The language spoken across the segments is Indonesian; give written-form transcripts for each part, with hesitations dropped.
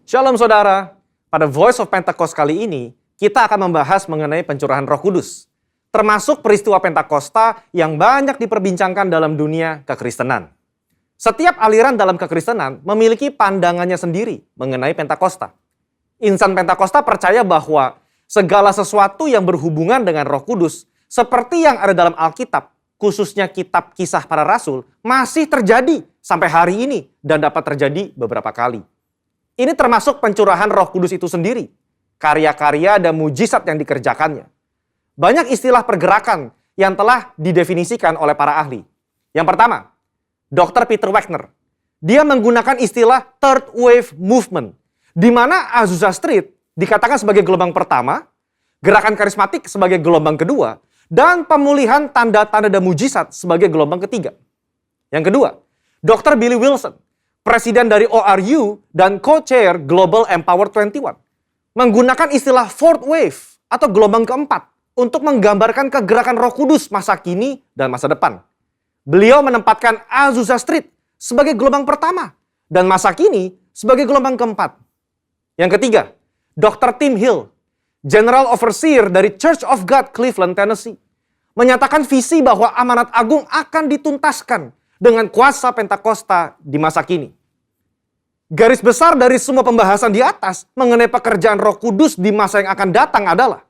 Shalom saudara, pada Voice of Pentecost kali ini, kita akan membahas mengenai pencurahan Roh Kudus, termasuk peristiwa Pentakosta yang banyak diperbincangkan dalam dunia kekristenan. Setiap aliran dalam kekristenan memiliki pandangannya sendiri mengenai Pentakosta. Insan Pentakosta percaya bahwa segala sesuatu yang berhubungan dengan Roh Kudus, seperti yang ada dalam Alkitab, khususnya kitab Kisah Para Rasul, masih terjadi sampai hari ini dan dapat terjadi beberapa kali. Ini termasuk pencurahan Roh Kudus itu sendiri, karya-karya dan mujizat yang dikerjakannya. Banyak istilah pergerakan yang telah didefinisikan oleh para ahli. Yang pertama, Dr. Peter Wagner. Dia menggunakan istilah Third Wave Movement, di mana Azusa Street dikatakan sebagai gelombang pertama, gerakan karismatik sebagai gelombang kedua, dan pemulihan tanda-tanda dan mujizat sebagai gelombang ketiga. Yang kedua, Dr. Billy Wilson, presiden dari ORU dan co-chair Global Empower 21, menggunakan istilah Fourth Wave atau gelombang keempat untuk menggambarkan kegerakan Roh Kudus masa kini dan masa depan. Beliau menempatkan Azusa Street sebagai gelombang pertama dan masa kini sebagai gelombang keempat. Yang ketiga, Dr. Tim Hill, General Overseer dari Church of God Cleveland, Tennessee, menyatakan visi bahwa amanat agung akan dituntaskan dengan kuasa Pentakosta di masa kini. Garis besar dari semua pembahasan di atas mengenai pekerjaan Roh Kudus di masa yang akan datang adalah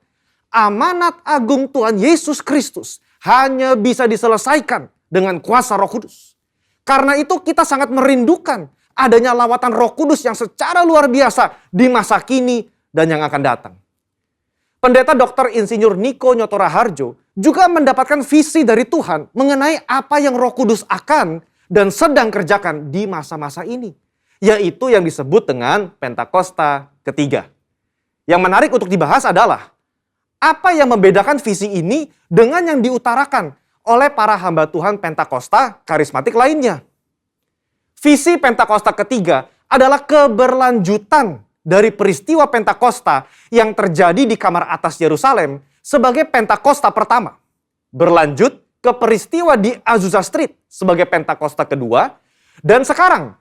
amanat agung Tuhan Yesus Kristus hanya bisa diselesaikan dengan kuasa Roh Kudus. Karena itu kita sangat merindukan adanya lawatan Roh Kudus yang secara luar biasa di masa kini dan yang akan datang. Pendeta Dr. Insinyur Niko Nyotora Harjo juga mendapatkan visi dari Tuhan mengenai apa yang Roh Kudus akan dan sedang kerjakan di masa-masa ini, yaitu yang disebut dengan Pentakosta ketiga. Yang menarik untuk dibahas adalah apa yang membedakan visi ini dengan yang diutarakan oleh para hamba Tuhan Pentakosta karismatik lainnya. Visi Pentakosta ketiga adalah keberlanjutan dari peristiwa Pentakosta yang terjadi di kamar atas Yerusalem sebagai Pentakosta pertama. Berlanjut ke peristiwa di Azusa Street sebagai Pentakosta kedua. Dan sekarang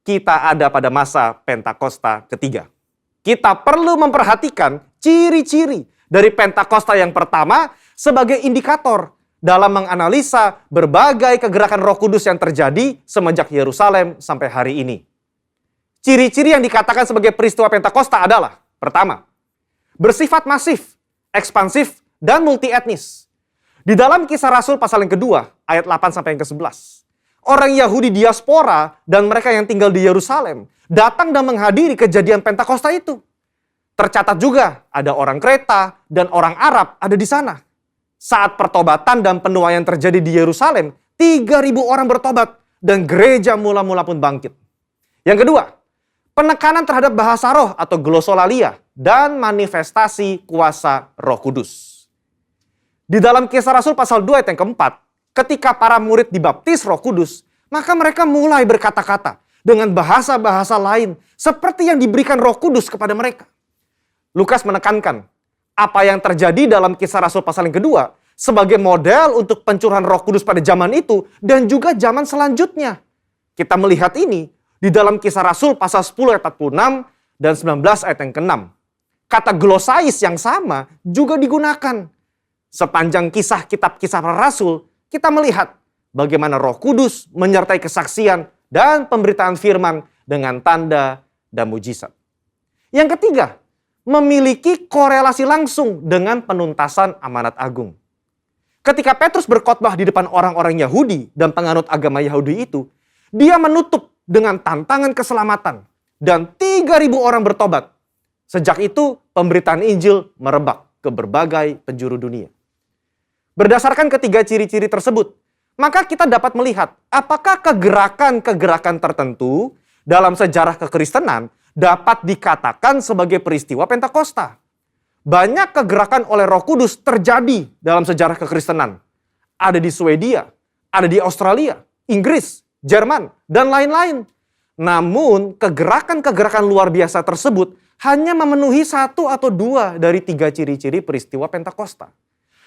kita ada pada masa Pentakosta ketiga. Kita perlu memperhatikan ciri-ciri dari Pentakosta yang pertama sebagai indikator dalam menganalisa berbagai kegerakan Roh Kudus yang terjadi semenjak Yerusalem sampai hari ini. Ciri-ciri yang dikatakan sebagai peristiwa Pentakosta adalah, pertama, bersifat masif, ekspansif, dan multi-etnis. Di dalam Kisah Rasul pasal yang kedua, ayat 8 sampai yang ke-11, orang Yahudi diaspora dan mereka yang tinggal di Yerusalem datang dan menghadiri kejadian Pentakosta itu. Tercatat juga ada orang Kreta dan orang Arab ada di sana. Saat pertobatan dan penuaian terjadi di Yerusalem, 3.000 orang bertobat dan gereja mula-mula pun bangkit. Yang kedua, penekanan terhadap bahasa roh atau glosolalia dan manifestasi kuasa Roh Kudus. Di dalam Kisah Rasul pasal 2 ayat yang keempat, ketika para murid dibaptis Roh Kudus, maka mereka mulai berkata-kata dengan bahasa-bahasa lain seperti yang diberikan Roh Kudus kepada mereka. Lukas menekankan apa yang terjadi dalam Kisah Rasul pasal yang kedua sebagai model untuk pencurahan Roh Kudus pada zaman itu dan juga zaman selanjutnya. Kita melihat ini di dalam Kisah Rasul pasal 10 ayat 46 dan 19 ayat yang ke-6. Kata glosais yang sama juga digunakan. Sepanjang kisah kitab Kisah Para Rasul, kita melihat bagaimana Roh Kudus menyertai kesaksian dan pemberitaan firman dengan tanda dan mujizat. Yang ketiga, memiliki korelasi langsung dengan penuntasan amanat agung. Ketika Petrus berkhotbah di depan orang-orang Yahudi dan penganut agama Yahudi itu, dia menutup dengan tantangan keselamatan dan 3.000 orang bertobat. Sejak itu, pemberitaan Injil merebak ke berbagai penjuru dunia. Berdasarkan ketiga ciri-ciri tersebut, maka kita dapat melihat apakah kegerakan-kegerakan tertentu dalam sejarah kekristenan dapat dikatakan sebagai peristiwa Pentakosta. Banyak kegerakan oleh Roh Kudus terjadi dalam sejarah kekristenan. Ada di Swedia, ada di Australia, Inggris, Jerman, dan lain-lain. Namun, kegerakan-kegerakan luar biasa tersebut hanya memenuhi 1 atau 2 dari 3 ciri-ciri peristiwa Pentakosta.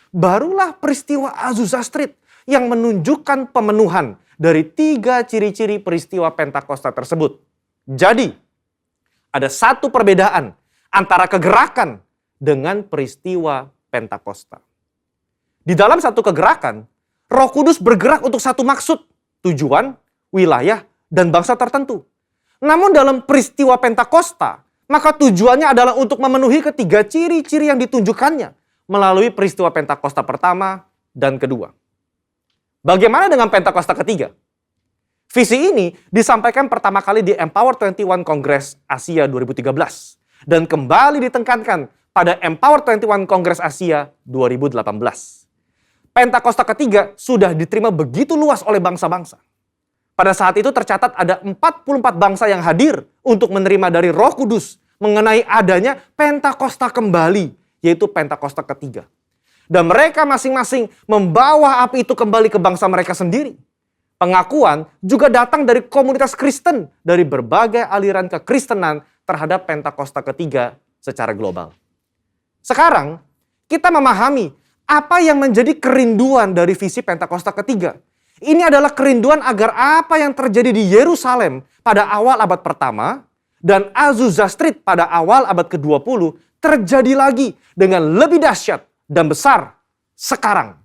Barulah peristiwa Azusa Street yang menunjukkan pemenuhan dari 3 ciri-ciri peristiwa Pentakosta tersebut. Jadi, Ada satu perbedaan antara kegerakan dengan peristiwa Pentakosta. Di dalam satu kegerakan, Roh Kudus bergerak untuk satu maksud, tujuan, wilayah, dan bangsa tertentu. Namun dalam peristiwa Pentakosta, maka tujuannya adalah untuk memenuhi ketiga ciri-ciri yang ditunjukkannya melalui peristiwa Pentakosta pertama dan kedua. Bagaimana dengan Pentakosta ketiga? Visi ini disampaikan pertama kali di Empower 21 Kongres Asia 2013 dan kembali ditekankan pada Empower 21 Kongres Asia 2018. Pentakosta ketiga sudah diterima begitu luas oleh bangsa-bangsa. Pada saat itu tercatat ada 44 bangsa yang hadir untuk menerima dari Roh Kudus mengenai adanya Pentakosta kembali, yaitu Pentakosta ketiga. Dan mereka masing-masing membawa api itu kembali ke bangsa mereka sendiri. Pengakuan juga datang dari komunitas Kristen dari berbagai aliran kekristenan terhadap Pentakosta ketiga secara global. Sekarang, kita memahami apa yang menjadi kerinduan dari visi Pentakosta ketiga. Ini adalah kerinduan agar apa yang terjadi di Yerusalem pada awal abad pertama dan Azusa Street pada awal abad ke-20 terjadi lagi dengan lebih dahsyat dan besar sekarang.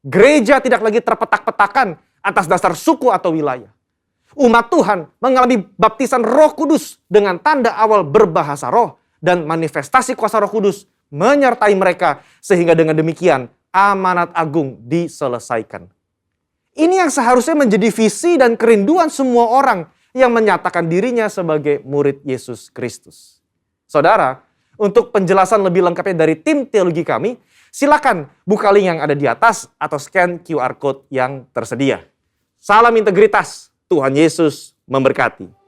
Gereja tidak lagi terpetak-petakan atas dasar suku atau wilayah. Umat Tuhan mengalami baptisan Roh Kudus dengan tanda awal berbahasa roh dan manifestasi kuasa Roh Kudus menyertai mereka sehingga dengan demikian amanat agung diselesaikan. Ini yang seharusnya menjadi visi dan kerinduan semua orang yang menyatakan dirinya sebagai murid Yesus Kristus. Saudara, untuk penjelasan lebih lengkapnya dari tim teologi kami, silakan buka link yang ada di atas atau scan QR Code yang tersedia. Salam integritas, Tuhan Yesus memberkati.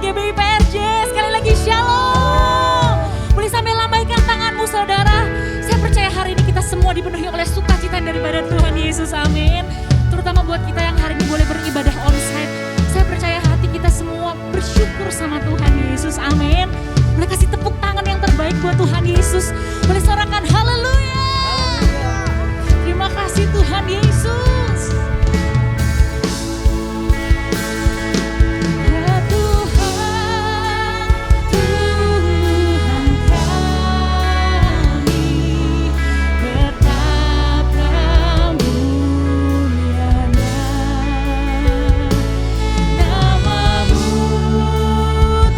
GBI PRJ, sekali lagi shalom. Boleh sambil lambaikan tanganmu saudara. Saya percaya hari ini kita semua dipenuhi oleh sukacita daripada Tuhan Yesus, amin. Terutama buat kita yang hari ini boleh beribadah onsite. Saya percaya hati kita semua bersyukur sama Tuhan Yesus, amin. Boleh kasih tepuk tangan yang terbaik buat Tuhan Yesus. Boleh sorakan haleluya. Terima kasih Tuhan Yesus. Ya Tuhan, Tuhan kami, betapa mulianya nama-Mu,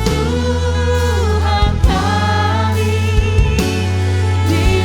Tuhan kami, di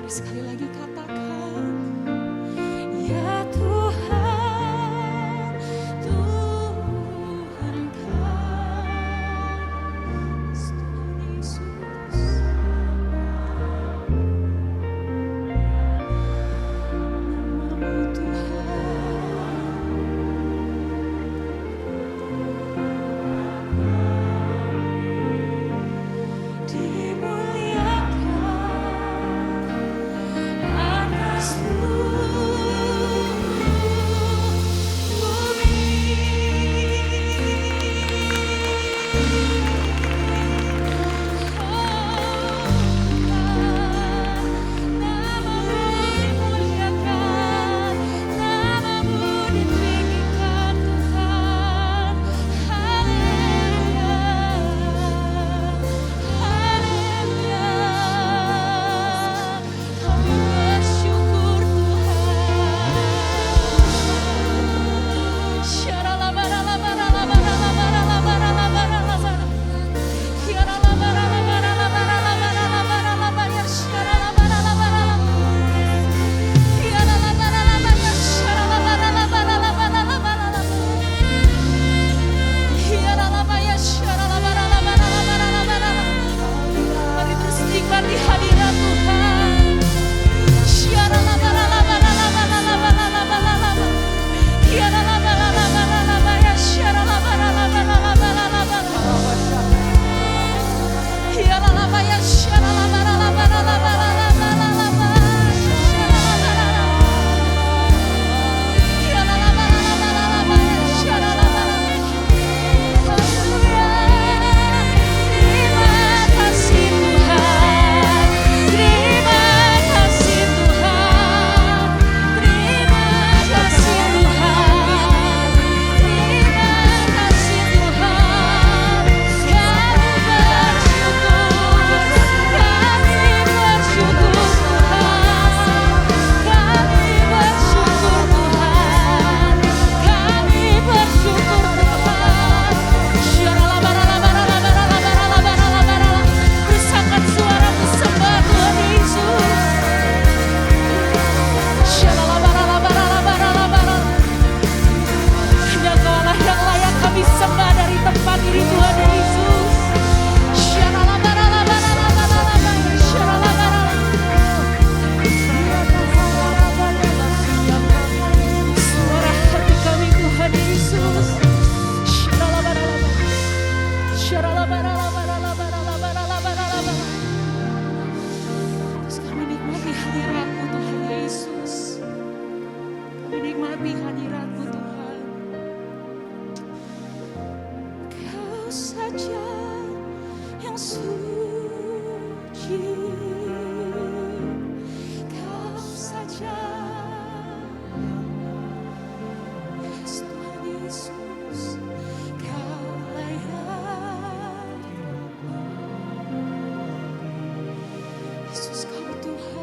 Mari sekali lagi katakan, ya Tuhan, Tuhan kami, Tuhan Yesus. Namamu Tuhan, dimuliakan atas mari bersikap di hadirat Tuhan. Terus kami nikmati hadirat-Mu Tuhan Yesus. Kami nikmati hadirat-Mu Tuhan. Kau saja yang suci. Kau saja. Yes, Tuhan Yesus. Kau layak. Yesus kau Tuhan.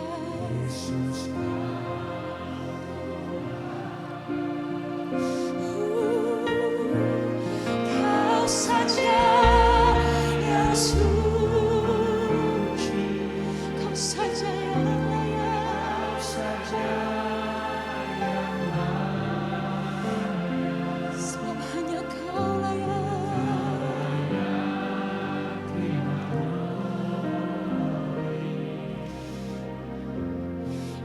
Kau saja yang suci, Kau saja yang layak, sebab hanya Kau layak.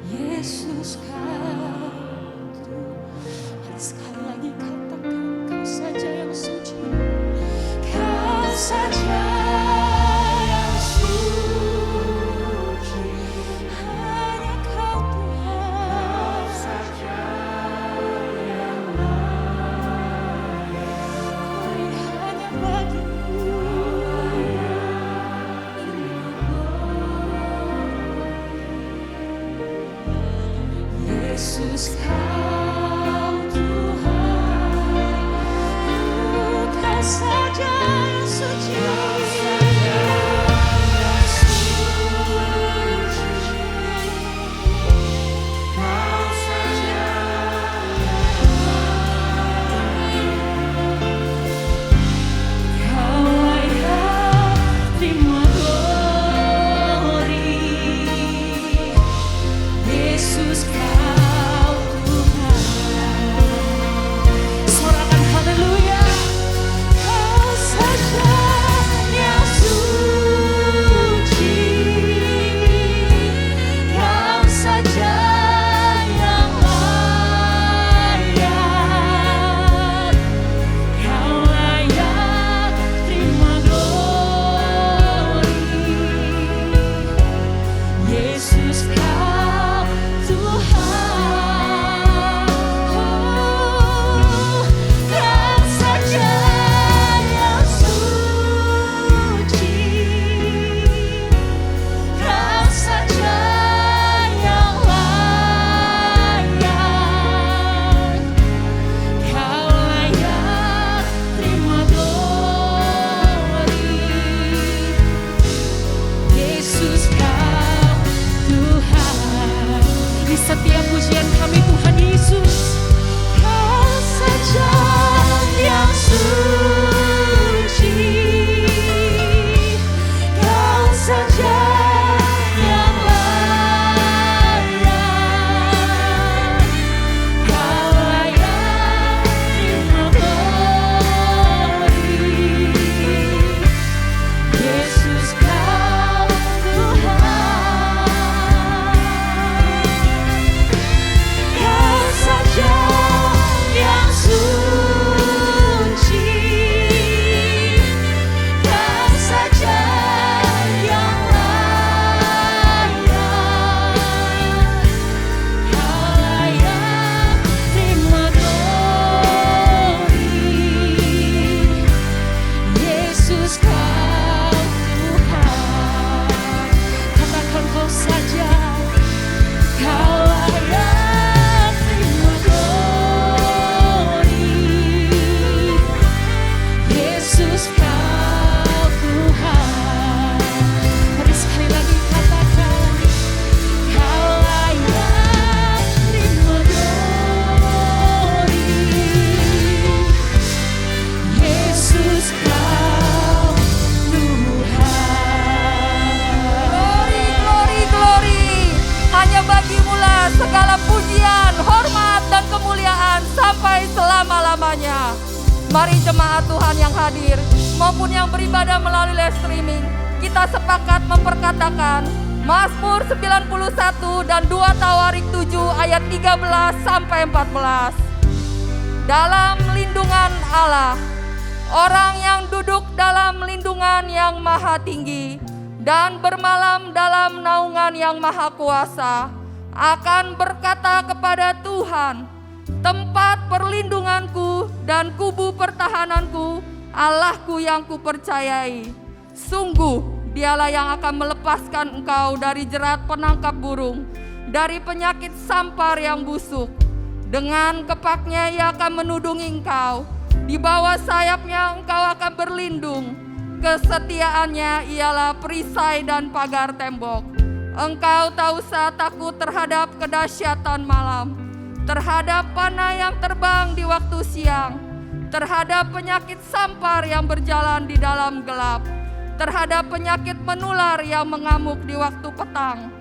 Yesus kau Tuhan, sekali lagi katakan, Kau saja yang suci, Kau saja yang suci, hanya Kau Tuhan saja yang layak, hanya bagimu. Yesus kau Tuhan, Kau saja yang suci, Kau saja Kau layak terima glory. pujian kami Tuhan Yesus. Kau saja yang suci, Kau saja yang layak, Kau layak terima glory. Yesus Kau Tuhan, Kau saja yang suci, Kau saja yang layak, Kau layak terima glory. Yesus Kau Tuhan, katakan Kau saja, Kau layak terima glory. Yesus Kau Tuhan, mari sekali lagi katakan, Kau layak terima glory. Yesus Kau Tuhan. Glory, glory, glory. Hanya bagimu-lah segala pujian, hormat, dan kemuliaan sampai selama-lamanya. Mari jemaat Tuhan yang hadir maupun yang beribadah melalui live streaming, kita sepakat memperkatakan Mazmur 91 dan 2 Tawarik 7 ayat 13 sampai 14. Dalam lindungan Allah, orang yang duduk dalam lindungan yang maha tinggi dan bermalam dalam naungan yang maha kuasa akan berkata kepada Tuhan, tempat perlindunganku dan kubu pertahananku, Allahku yang kupercayai. Sungguh dialah yang akan melepaskan engkau dari jerat penangkap burung, dari penyakit sampar yang busuk. Dengan kepaknya ia akan menudungi engkau, di bawah sayapnya engkau akan berlindung. Kesetiaannya ialah perisai dan pagar tembok. Engkau tak usah takut terhadap kedahsyatan malam, terhadap panah yang terbang di waktu siang, terhadap penyakit sampar yang berjalan di dalam gelap, terhadap penyakit menular yang mengamuk di waktu petang.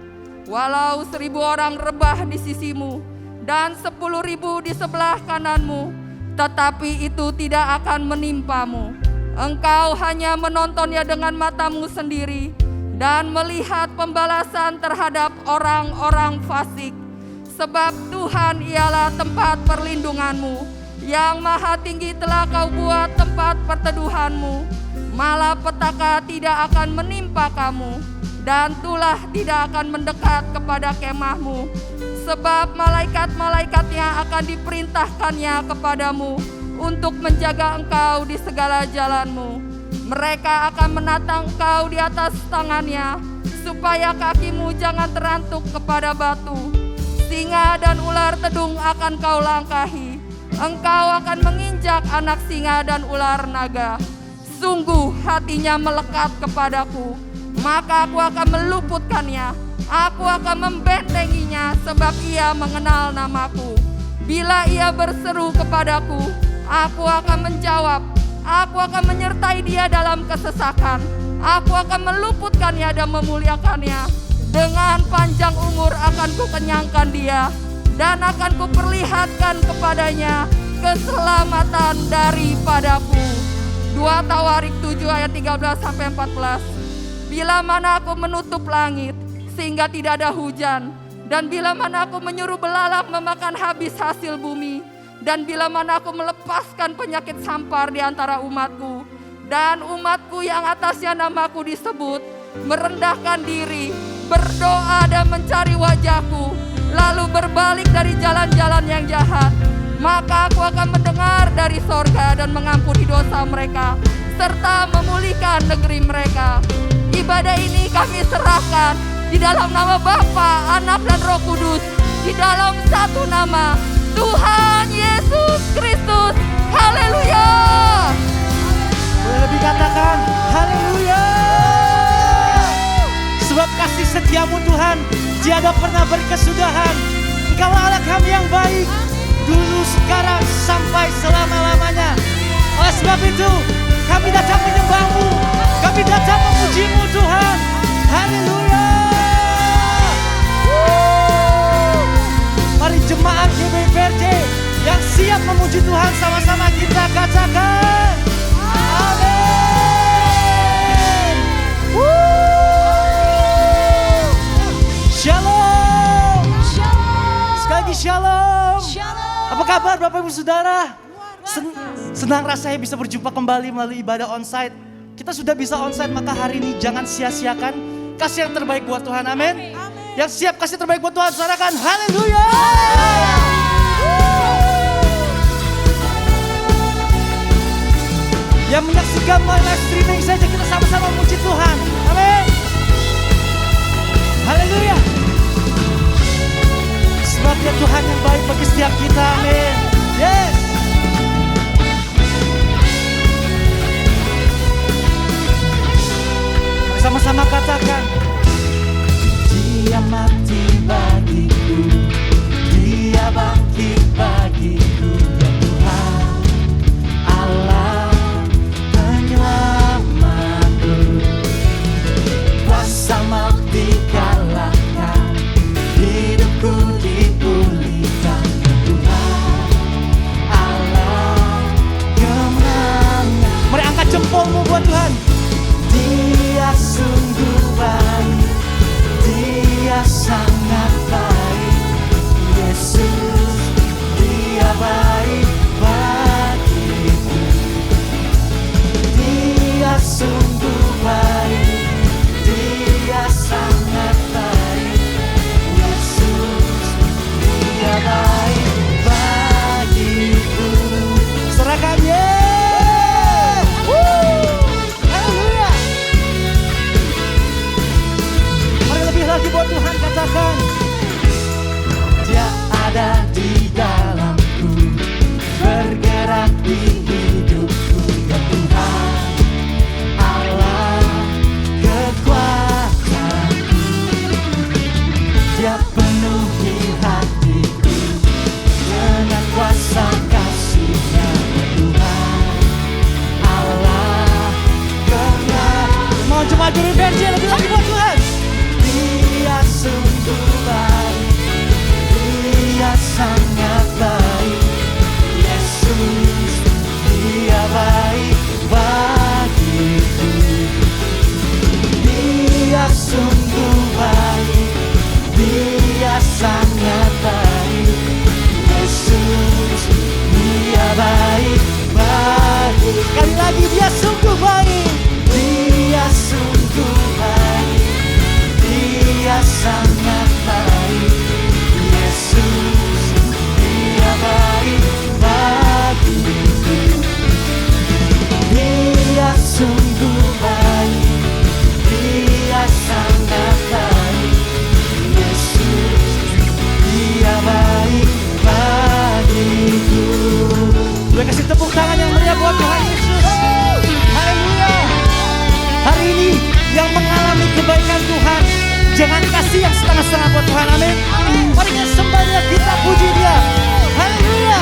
Walau 1.000 orang rebah di sisimu dan 10.000 di sebelah kananmu, tetapi itu tidak akan menimpamu. Engkau hanya menontonnya dengan matamu sendiri dan melihat pembalasan terhadap orang-orang fasik. Sebab Tuhan ialah tempat perlindunganmu, yang maha tinggi telah kau buat tempat perteduhanmu. Malapetaka tidak akan menimpa kamu, dan tulah tidak akan mendekat kepada kemahmu. Sebab malaikat-malaikatnya akan diperintahkannya kepadamu untuk menjaga engkau di segala jalanmu. Mereka akan menatang engkau di atas tangannya, supaya kakimu jangan terantuk kepada batu. Singa dan ular tedung akan kau langkahi. Engkau akan menginjak anak singa dan ular naga. Sungguh hatinya melekat kepadaku, maka aku akan meluputkannya. Aku akan membentenginya, sebab ia mengenal namaku. Bila ia berseru kepadaku, aku akan menjawab. Aku akan menyertai dia dalam kesesakan. Aku akan meluputkannya dan memuliakannya. Dengan panjang umur akan kukenyangkan dia, dan akan kuperlihatkan kepadanya keselamatan daripadaku. 2 Tawarik 7 ayat 13 sampai 14. Bila mana aku menutup langit sehingga tidak ada hujan, dan bila mana aku menyuruh belalang memakan habis hasil bumi, dan bila mana aku melepaskan penyakit sampar di antara umatku, dan umatku yang atasnya namaku disebut, merendahkan diri, berdoa dan mencari wajahku, lalu berbalik dari jalan-jalan yang jahat, maka aku akan mendengar dari sorga dan mengampuni dosa mereka, serta memulihkan negeri mereka. Ibadah ini kami serahkan di dalam nama Bapa, Anak, dan Roh Kudus, di dalam satu nama, Tuhan Yesus Kristus. Haleluya. Boleh lebih katakan haleluya. Sebab kasih setiamu Tuhan tiada pernah berkesudahan. Engkaulah Allah kami yang baik, dulu, sekarang, sampai selama-lamanya. Oleh sebab itu, kami datang menyembah-Mu, kami datang memuji-Mu Tuhan. Haleluya. Mari jemaat GBPRJ yang siap memuji Tuhan, sama-sama kita katakan amin. Shalom. Sekali lagi shalom. Apa kabar Bapak Ibu Saudara? Senang rasanya bisa berjumpa kembali melalui ibadah onsite. Kita sudah bisa onsite, maka hari ini jangan sia-siakan kasih yang terbaik buat Tuhan, amin. Yang siap kasih terbaik buat Tuhan, saudarakan haleluya. Yang menyaksikan melalui live streaming saja, kita sama-sama memuji Tuhan, amin. Haleluya. Sebab dia Tuhan yang baik bagi setiap kita, amin. Yes. Sama-sama katakan, Dia mati bagiku, Dia bangkit bagiku, ya Tuhan Allah penyelamatku. Kuasa maut dikalahkan, hidupku dipulihkan, ya Tuhan Allah kemenangan. Mari angkat jempolmu buat Tuhan. Dia sungguh baik, Dia sangat baik, Yesus, Dia baik bagiku. Dia sungguh baik, Dia sangat baik, Yesus, Dia baik bagiku. Serahkan ya. Lagi buat Tuhan katakan, Dia ada di dalamku, bergerak di hidupku, ya Tuhan Allah kekuatanku. Dia penuhi hatiku dengan kuasa kasih-Nya, ya Tuhan Allah kekuatanku. Mau jemaat GBPRJ lagi buat Tuhan. Dia sungguh baik, Dia sangat baik, Yesus, Dia baik bagiku. Dia sungguh baik, Dia sangat baik, Yesus, Dia baik bagiku. Sekali lagi, Dia sungguh baik, Dia sungguh baik, Dia sangat baik, Yesus, Dia baik bagiku. Dia sungguh baik, Dia sangat baik, Yesus, Dia baik bagiku. Boleh kasih tepuk tangan yang meriah buat Tuhan Yesus. Haleluya. Hari ini yang mengalami kebaikan Tuhan, jangan kasih yang setengah-setengah buat Tuhan, amin. Mari kita sembah Dia, kita puji Dia. Haleluya.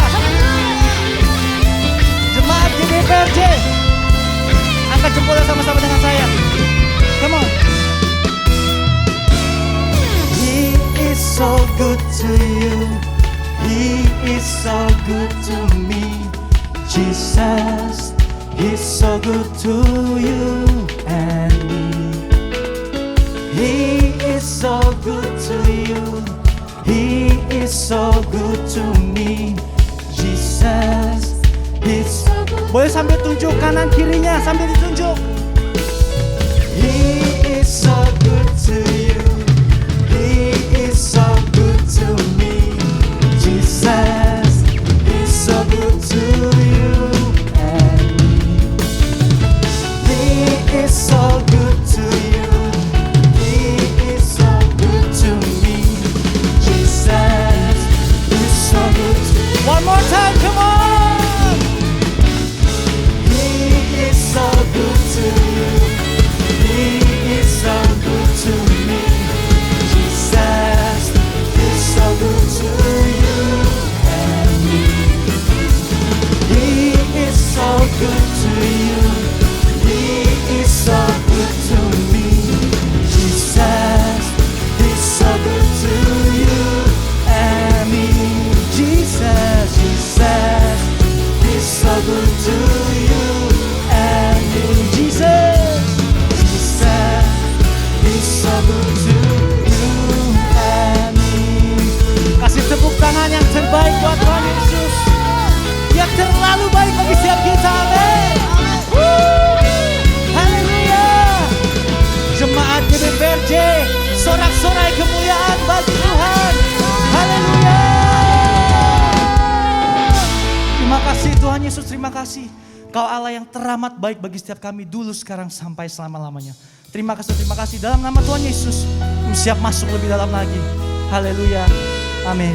Jemaat GBPRJ, angkat jempolnya sama-sama dengan saya. Come on. He is so good to you, He is so good to me. Jesus, He's so good to you and me. He is so good to you, He is so good to me. Jesus, He's so good. Boleh sambil tunjuk kanan kirinya, sambil ditunjuk. He is so good to you, He is so good to me. Jesus, He's so good to you and me. He is so good to you, one more time, come on! He is so good terima kasih. Kau Allah yang teramat baik bagi setiap kami dulu, sekarang, sampai selama-lamanya. Terima kasih dalam nama Tuhan Yesus. Siap masuk lebih dalam lagi. Haleluya. Amin.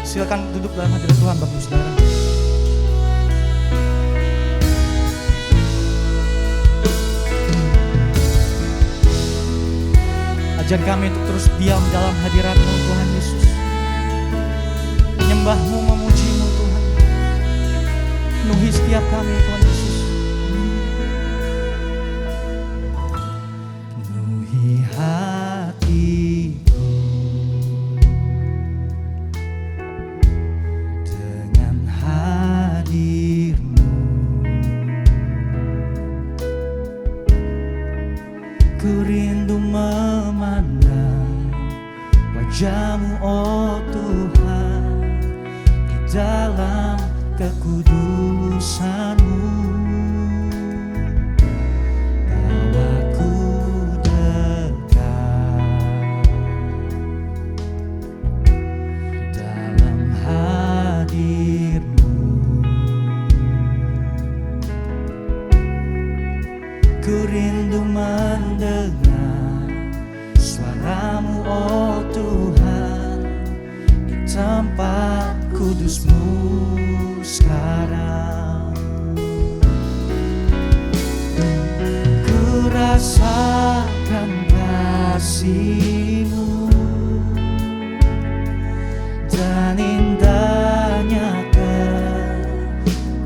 Silakan duduk dalam hadirat Tuhan Bapak Saudara. Ajar kami untuk terus diam dalam hadirat-Mu Tuhan Yesus. Menyembah-Mu, memuji-Mu Tuhan. Penuhi setiap kami Tuhan Yesus. Penuhi hatiku dengan hadir-Mu. Ku rindu memandang wajah-Mu, oh Tuhan, di dalam kekudusan-Mu. Bawaku dekat dalam hadir-Mu. Ku rindu mendengar suara-Mu, oh Tuhan, di tempat kudus-Mu sekarang. Ku rasakan kasih-Mu dan indahnya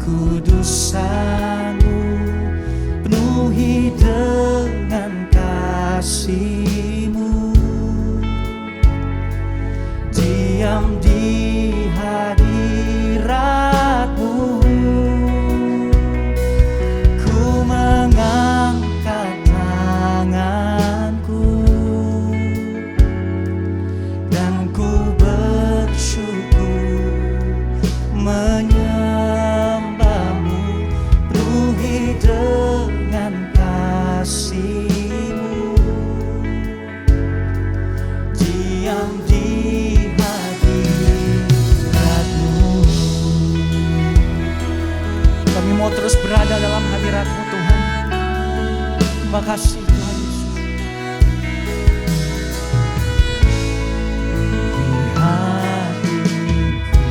kekudusan-Mu. Penuhi dengan kasih-Mu, diam di hadirat-Mu. Ku mengangkat tanganku dan ku bersyukur menyembah-Mu. Penuhi dengan kasih-Mu, diam di hadirat-Mu. Kami mau terus berada dalam hadirat-Mu Tuhan. Terima kasih Tuhan Yesus. Di hatiku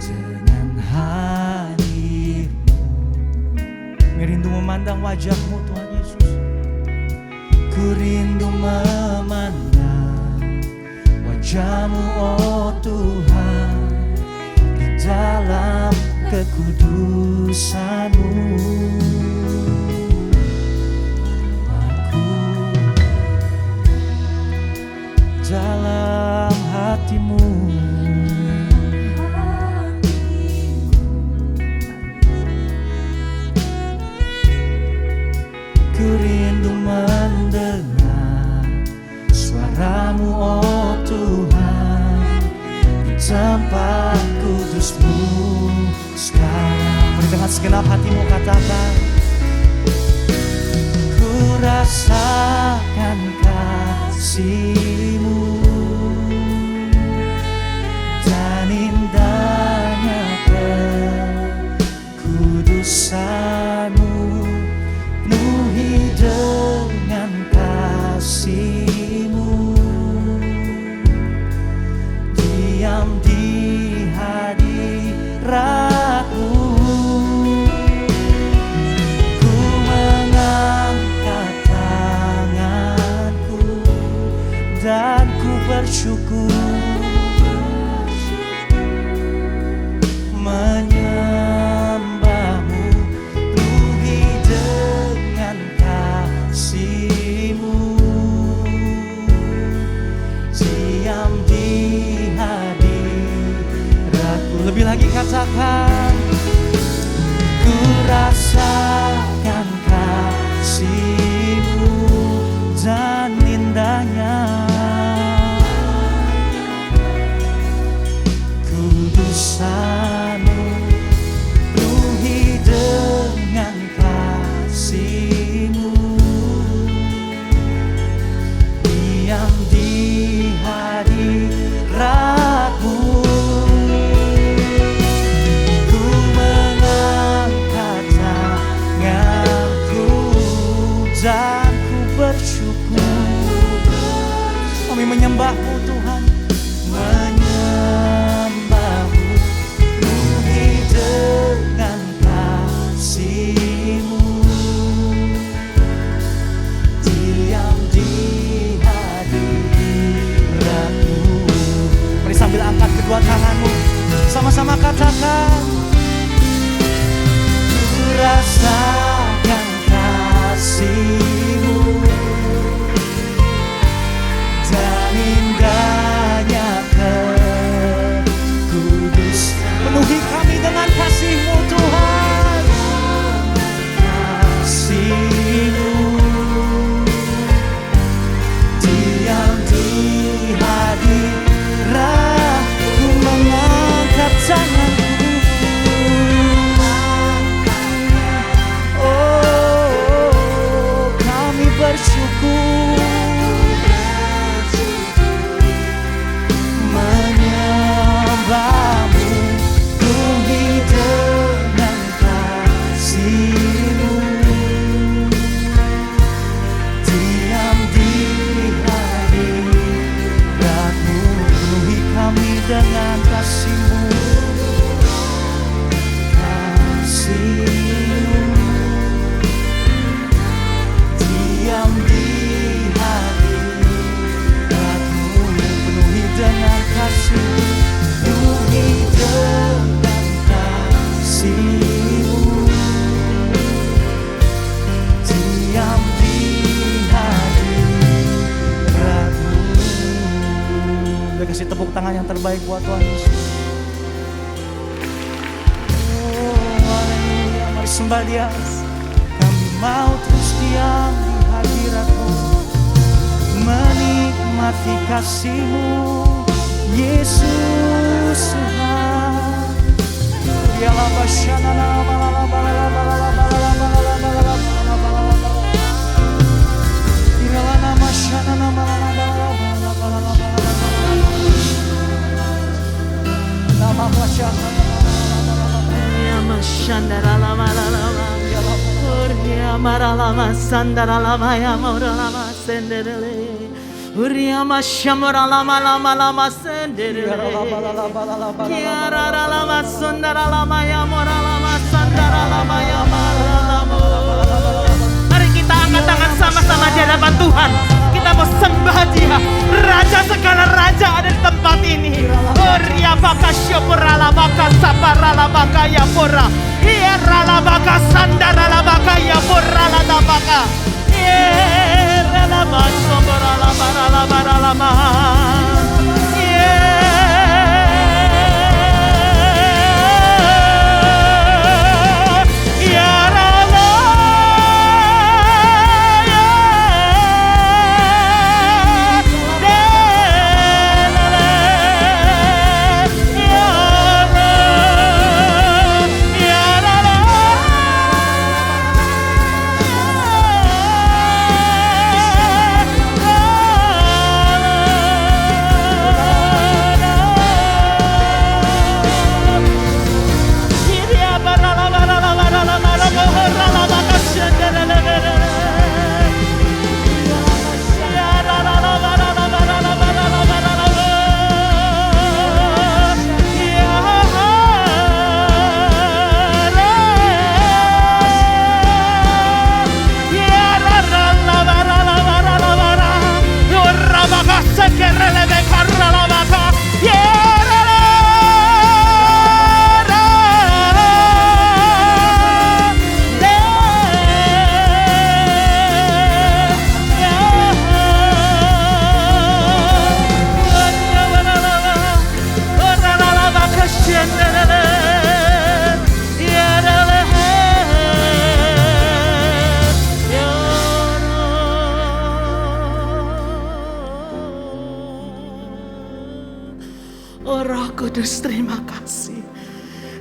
dengan hadir-Mu, rindu memandang wajah-Mu Tuhan Yesus. Ku rindu memandang wajah-Mu, oh Tuhan, di dalam kekudusan-Mu. Aku dalam hati-Mu. Ku rindu mendengar suara-Mu, oh Tuhan, di tempat kudus-Mu sekarang. Mari dengan segenap hatimu katakan, ku rasakan kasih-Mu dan indahnya kekudusan-Mu. Penuhi dengan kasih-Mu, diam di hadirat-Mu. Ku mengangkat tanganku dan ku bersyukur menyembah-Mu. Penuhi dengan kasih-Mu, diam di hadirat-Mu. Lebih lagi katakan, ku rasakan kasih-Mu dan indahnya kudusan-Mu. Penuhi dengan kasih-Mu, diam di hadirat-Mu. menyembah-Mu Tuhan. Menyembahmu penuhi dengan kasih-Mu, diam di hadirat-Mu. Mari sambil angkat kedua tanganmu, sama-sama katakan. Ku rasakan kasih-Mu dan indahnya kekudus. Penuhi kami dengan kasih-Mu Tuhan. Kasih-Mu diam di hadirat-Mu, mengangkat tanganku. Oh, kami bersyukur. Menyembah-Mu penuhi dengan kasih-Mu, diam di hadirat-Mu. Penuhi kami dengan kasih-Mu. Kasih-Mu diam di hadirat-Mu, Penuhi dengan kasih-Mu. penuhi dengan kasih-Mu, diam di hadirat-Mu. Boleh kasih tepuk tangan yang terbaik buat Tuhan Yesus. Oh, haleluya. Mari sembah Dia. Kami mau terus diam di hadirat-Mu, menikmati kasih-Mu, Yesus Tuhan. Ya Allah, shanana, balala, balala, balala, balala, balala, balala, balala, balala. Iralana, mashanana, balala, balala, balala, balala, balala, balala. Nama masyana, Mari kita angkat tangan sama-sama di hadapan Tuhan. Kita mau sembah Dia. Raja segala raja ada di tempat ini. Oria baka syopora baka sapara baka yapora. Hiera baka sandara baka yapora baka. Hiera baka sombora bara bara bara. Oh Roh Kudus, terima kasih.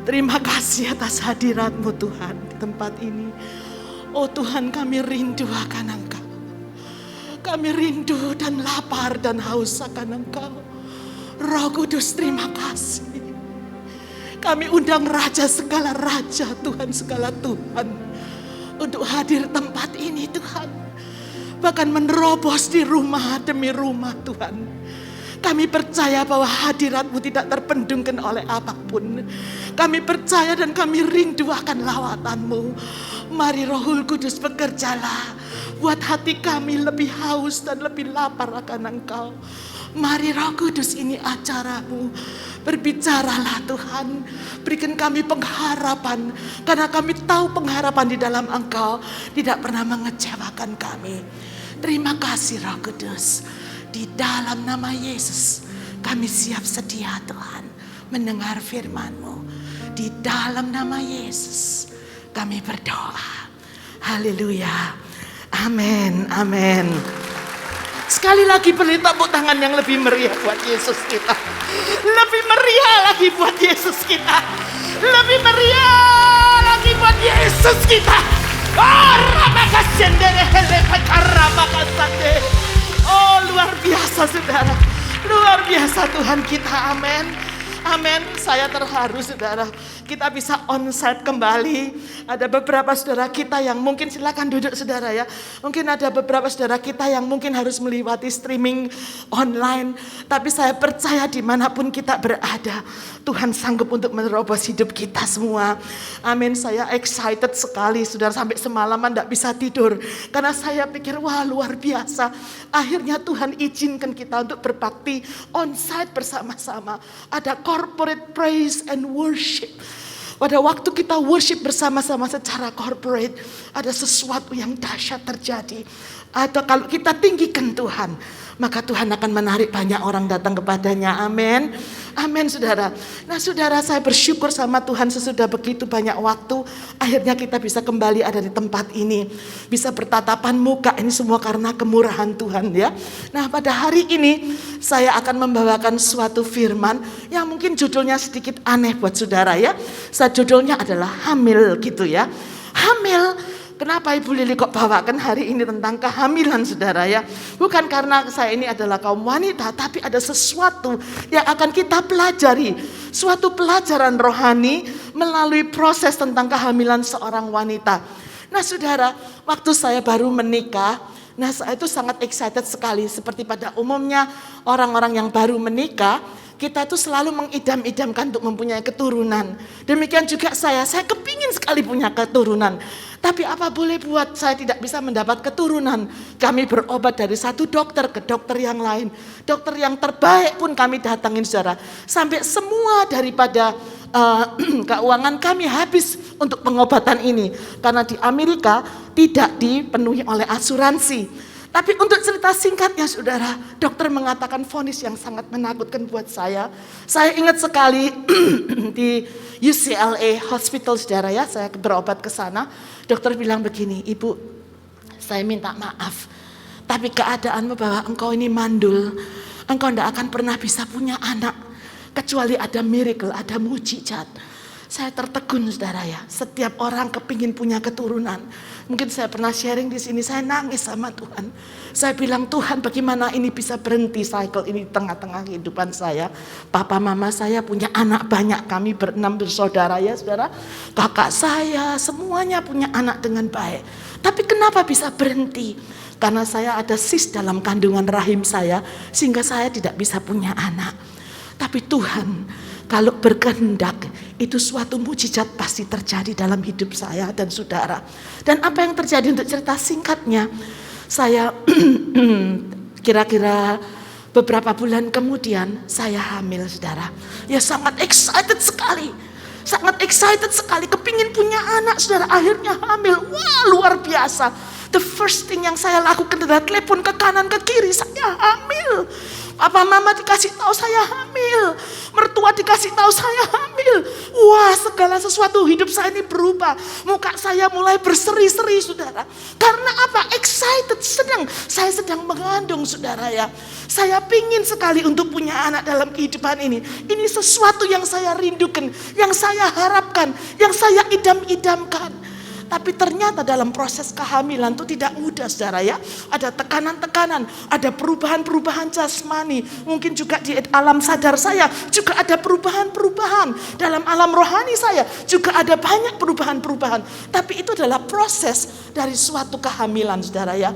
Terima kasih atas hadirat-Mu Tuhan di tempat ini. Oh Tuhan, kami rindu akan Engkau. Kami rindu dan lapar dan haus akan Engkau. Roh Kudus, terima kasih. Kami undang Raja segala Raja, Tuhan segala Tuhan, untuk hadir tempat ini Tuhan. Bahkan menerobos di rumah demi rumah Tuhan. Kami percaya bahwa hadirat-Mu tidak terpendungkan oleh apapun. Kami percaya dan kami rindu akan lawatan-Mu. Mari Rohul Kudus bekerjalah. Buat hati kami lebih haus dan lebih lapar akan Engkau. Mari Roh Kudus, ini acara-Mu. Berbicaralah Tuhan. Berikan kami pengharapan. Karena kami tahu pengharapan di dalam Engkau tidak pernah mengecewakan kami. Terima kasih Roh Kudus. Di dalam nama Yesus kami siap sedia Tuhan mendengar firman-Mu. Di dalam nama Yesus kami berdoa. Haleluya. Amin. Amin. Sekali lagi beri tepuk tangan yang lebih meriah buat Yesus kita. Lebih meriah lagi buat Yesus kita. Lebih meriah lagi buat Yesus kita. Oh, luar biasa saudara. Luar biasa Tuhan kita. Amin. Amin. Saya terharu saudara. Kita bisa onsite kembali. Ada beberapa saudara kita yang mungkin, silakan duduk saudara ya. Mungkin ada beberapa saudara kita yang mungkin harus melewati streaming online. Tapi saya percaya dimanapun kita berada, Tuhan sanggup untuk menerobos hidup kita semua. Amin. Saya excited sekali saudara, sampai semalaman tidak bisa tidur. Karena saya pikir wah luar biasa. Akhirnya Tuhan izinkan kita untuk berbakti onsite bersama-sama. Ada corporate praise and worship. Pada waktu kita worship bersama-sama secara corporate, ada sesuatu yang dahsyat terjadi. Atau kalau kita tinggikan Tuhan, maka Tuhan akan menarik banyak orang datang kepadanya. Amin. Amin saudara. Nah saudara, saya bersyukur sama Tuhan sesudah begitu banyak waktu, akhirnya kita bisa kembali ada di tempat ini. Bisa bertatapan muka, ini semua karena kemurahan Tuhan ya. Nah pada hari ini saya akan membawakan suatu firman yang mungkin judulnya sedikit aneh buat saudara ya. Judulnya adalah hamil gitu ya. Hamil. Kenapa Ibu Lili kok bawakan hari ini tentang kehamilan saudara ya? Bukan karena saya ini adalah kaum wanita, tapi ada sesuatu yang akan kita pelajari. Suatu pelajaran rohani melalui proses tentang kehamilan seorang wanita. Nah saudara, waktu saya baru menikah, nah saya itu sangat excited sekali. Seperti pada umumnya orang-orang yang baru menikah, kita tuh selalu mengidam-idamkan untuk mempunyai keturunan. Demikian juga saya kepingin sekali punya keturunan. Tapi apa boleh buat, saya tidak bisa mendapat keturunan. Kami berobat dari satu dokter ke dokter yang lain. Dokter yang terbaik pun kami datangin saudara. Sampai semua daripada keuangan kami habis untuk pengobatan ini. Karena di Amerika tidak dipenuhi oleh asuransi. Tapi untuk cerita singkatnya saudara, dokter mengatakan vonis yang sangat menakutkan buat saya. Saya ingat sekali di UCLA Hospital saudara ya, saya berobat ke sana. Dokter bilang begini, Ibu, saya minta maaf, tapi keadaanmu bahwa engkau ini mandul, engkau tidak akan pernah bisa punya anak, kecuali ada miracle, ada mujizat. Saya tertegun saudara ya, setiap orang kepingin punya keturunan. Mungkin saya pernah sharing di sini, saya nangis sama Tuhan. Saya bilang, Tuhan bagaimana ini bisa berhenti cycle ini di tengah-tengah kehidupan saya. Papa mama saya punya anak banyak, kami berenam bersaudara ya saudara. Kakak saya semuanya punya anak dengan baik. Tapi kenapa bisa berhenti? Karena saya ada sis dalam kandungan rahim saya, sehingga saya tidak bisa punya anak. Tapi Tuhan kalau berkehendak, itu suatu mujizat pasti terjadi dalam hidup saya dan saudara. Dan apa yang terjadi untuk cerita singkatnya, saya kira-kira beberapa bulan kemudian saya hamil saudara. Ya sangat excited sekali. Sangat excited sekali, kepingin punya anak saudara, akhirnya hamil. Wah luar biasa. The first thing yang saya lakukan adalah telepon ke kanan ke kiri, saya hamil. Papa mama dikasih tahu saya hamil, mertua dikasih tahu saya hamil. Wah segala sesuatu hidup saya ini berubah. Muka saya mulai berseri-seri saudara. Karena apa? Excited, senang. Saya sedang mengandung saudara ya. Saya pingin sekali untuk punya anak dalam kehidupan ini. Ini sesuatu yang saya rindukan, yang saya harapkan, yang saya idam-idamkan. Tapi ternyata dalam proses kehamilan itu tidak mudah saudara ya. Ada tekanan-tekanan, ada perubahan-perubahan jasmani. Mungkin juga di alam sadar saya juga ada perubahan-perubahan. Dalam alam rohani saya juga ada banyak perubahan-perubahan. Tapi itu adalah proses dari suatu kehamilan saudara ya.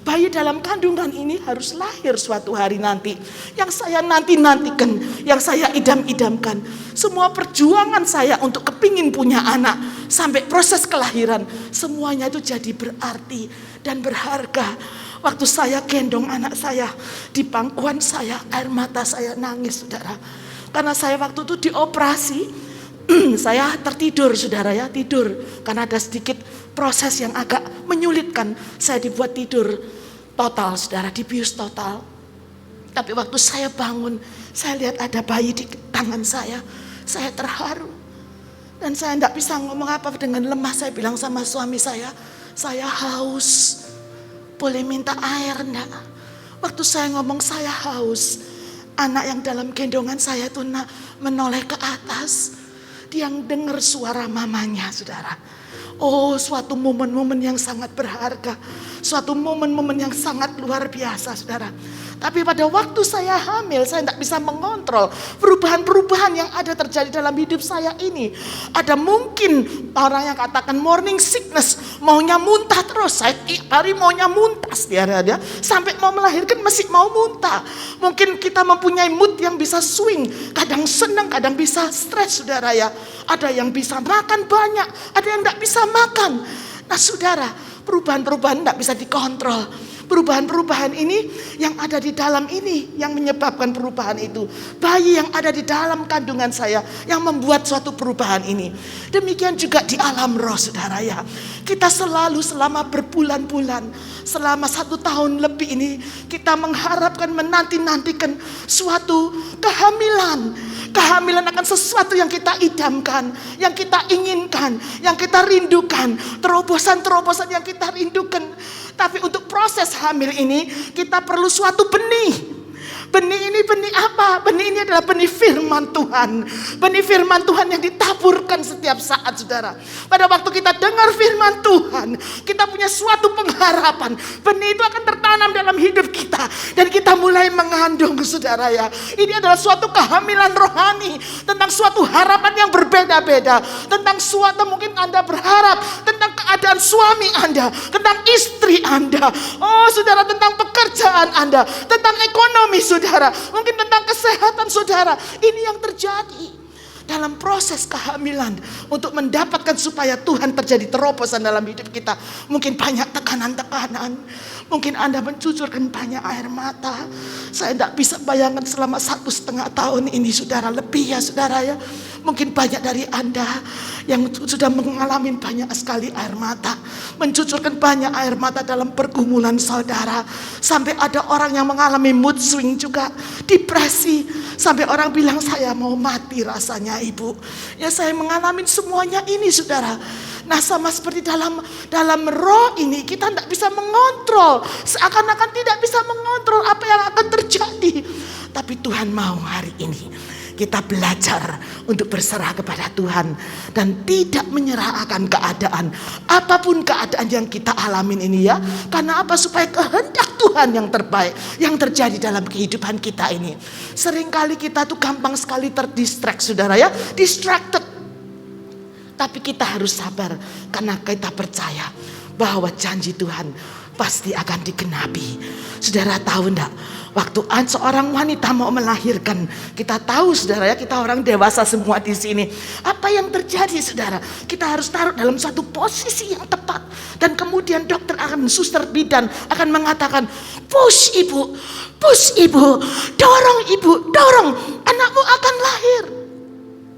Bayi dalam kandungan ini harus lahir suatu hari nanti. Yang saya nanti-nantikan, yang saya idam-idamkan. Semua perjuangan saya untuk kepingin punya anak sampai proses kelahiran, semuanya itu jadi berarti dan berharga. Waktu saya gendong anak saya di pangkuan saya, air mata saya nangis, saudara. Karena saya waktu itu dioperasi, saya tertidur, saudara ya, tidur. Karena ada sedikit proses yang agak menyulitkan, saya dibuat tidur total, saudara, dibius total. Tapi waktu saya bangun, saya lihat ada bayi di tangan saya terharu. Dan saya tidak bisa ngomong apa, dengan lemah saya bilang sama suami saya haus, boleh minta air enggak? Waktu saya ngomong saya haus, anak yang dalam gendongan saya itu menoleh ke atas. Dia dengar suara mamanya, saudara. Oh, suatu momen-momen yang sangat berharga. Suatu momen-momen yang sangat luar biasa, saudara. Tapi pada waktu saya hamil, saya tidak bisa mengontrol perubahan-perubahan yang ada terjadi dalam hidup saya ini. Ada mungkin orang yang katakan morning sickness, maunya muntah terus. Saya tiap hari maunya muntah, saudara. Sampai mau melahirkan masih mau muntah. Mungkin kita mempunyai mood yang bisa swing. Kadang senang, kadang bisa stres, saudara ya. Ada yang bisa makan banyak, ada yang tidak bisa makan. Nah, saudara, perubahan-perubahan tidak bisa dikontrol. Perubahan-perubahan ini yang ada di dalam ini yang menyebabkan perubahan itu. Bayi yang ada di dalam kandungan saya yang membuat suatu perubahan ini. Demikian juga di alam roh, saudara ya. Kita selalu selama berbulan-bulan, selama 1 tahun lebih ini, kita mengharapkan, menanti-nantikan suatu kehamilan. Kehamilan akan sesuatu yang kita idamkan, yang kita inginkan, yang kita rindukan. Terobosan-terobosan yang kita rindukan. Tapi untuk proses hamil ini, kita perlu suatu benih. Benih ini benih apa? Benih ini adalah benih firman Tuhan. Benih firman Tuhan yang ditaburkan setiap saat, saudara. Pada waktu kita dengar firman Tuhan, kita punya suatu pengharapan. Benih itu akan tertanam dalam hidup kita. Dan kita mulai mengandung, saudara ya. Ini adalah suatu kehamilan rohani. Tentang suatu harapan yang berbeda-beda. Tentang suatu, mungkin Anda berharap tentang keadaan suami Anda. Tentang istri Anda. Oh, saudara, tentang pekerjaan Anda. Tentang ekonomi, saudara. Mungkin tentang kesehatan saudara. Ini yang terjadi dalam proses kehamilan. Untuk mendapatkan supaya Tuhan terjadi terobosan dalam hidup kita. Mungkin banyak tekanan-tekanan. Mungkin Anda mencucurkan banyak air mata. Saya tidak bisa bayangkan selama 1,5 tahun ini, saudara. Lebih ya, saudara ya. Mungkin banyak dari Anda yang sudah mengalami banyak sekali air mata. Mencucurkan banyak air mata dalam pergumulan saudara. Sampai ada orang yang mengalami mood swing juga. Depresi. Sampai orang bilang, saya mau mati rasanya, ibu. Ya, saya mengalami semuanya ini, saudara. Nah, sama seperti dalam roh ini, kita tidak bisa mengontrol. Seakan-akan tidak bisa mengontrol apa yang akan terjadi. Tapi Tuhan mau hari ini kita belajar untuk berserah kepada Tuhan. Dan tidak menyerah akan keadaan. Apapun keadaan yang kita alamin ini ya. Karena apa? Supaya kehendak Tuhan yang terbaik yang terjadi dalam kehidupan kita ini. Seringkali kita tuh gampang sekali terdistract, saudara ya. Distracted. Tapi kita harus sabar. Karena kita percaya bahwa janji Tuhan pasti akan digenapi. Saudara tahu enggak? Waktu seorang wanita mau melahirkan, kita tahu, saudara ya, kita orang dewasa semua di sini. Apa yang terjadi, saudara? Kita harus taruh dalam satu posisi yang tepat. Dan kemudian dokter suster bidan akan mengatakan, push ibu, dorong ibu, dorong, anakmu akan lahir.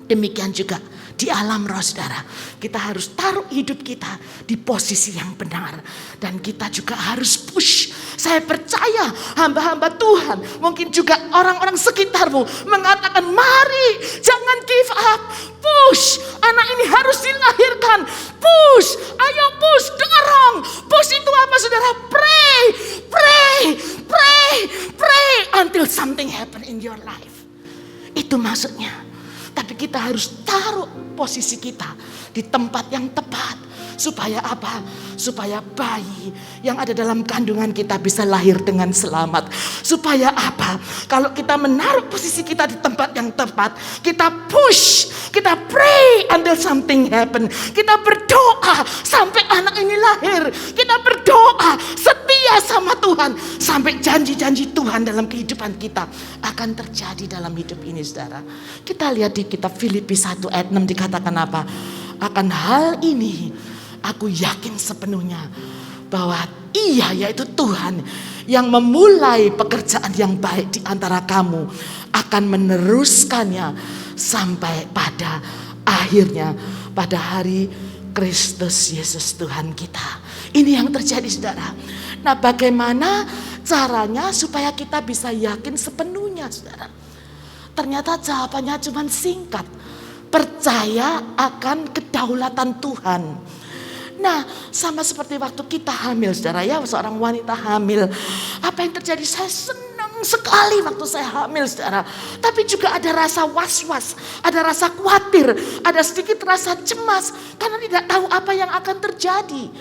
Demikian juga di alam roh, saudara. Kita harus taruh hidup kita di posisi yang benar. Dan kita juga harus push. Saya percaya hamba-hamba Tuhan, mungkin juga orang-orang sekitarmu mengatakan, mari jangan give up. Push, anak ini harus dilahirkan. Push, ayo push, dorong. Push itu apa, saudara? Pray, pray, pray, pray until something happen in your life. Itu maksudnya. Tapi kita harus taruh posisi kita di tempat yang tepat. Supaya apa? Supaya bayi yang ada dalam kandungan kita bisa lahir dengan selamat. Supaya apa? Kalau kita menaruh posisi kita di tempat yang tepat, kita push, kita pray until something happen. Kita berdoa sampai anak ini lahir. Kita berdoa setia sama Tuhan sampai janji-janji Tuhan dalam kehidupan kita akan terjadi dalam hidup ini, saudara. Kita lihat di kitab Filipi 1 ayat 6 dikatakan apa? Akan hal ini aku yakin sepenuhnya bahwa Ia, yaitu Tuhan, yang memulai pekerjaan yang baik di antara kamu akan meneruskannya sampai pada akhirnya, pada hari Kristus Yesus Tuhan kita. Ini yang terjadi, saudara. Nah, bagaimana caranya supaya kita bisa yakin sepenuhnya, saudara? Ternyata jawabannya cuma singkat. Percaya akan kedaulatan Tuhan. Nah, sama seperti waktu kita hamil, saudara ya, seorang wanita hamil. Apa yang terjadi? Saya senang sekali waktu saya hamil, saudara. Tapi juga ada rasa was-was, ada rasa khawatir, ada sedikit rasa cemas karena tidak tahu apa yang akan terjadi.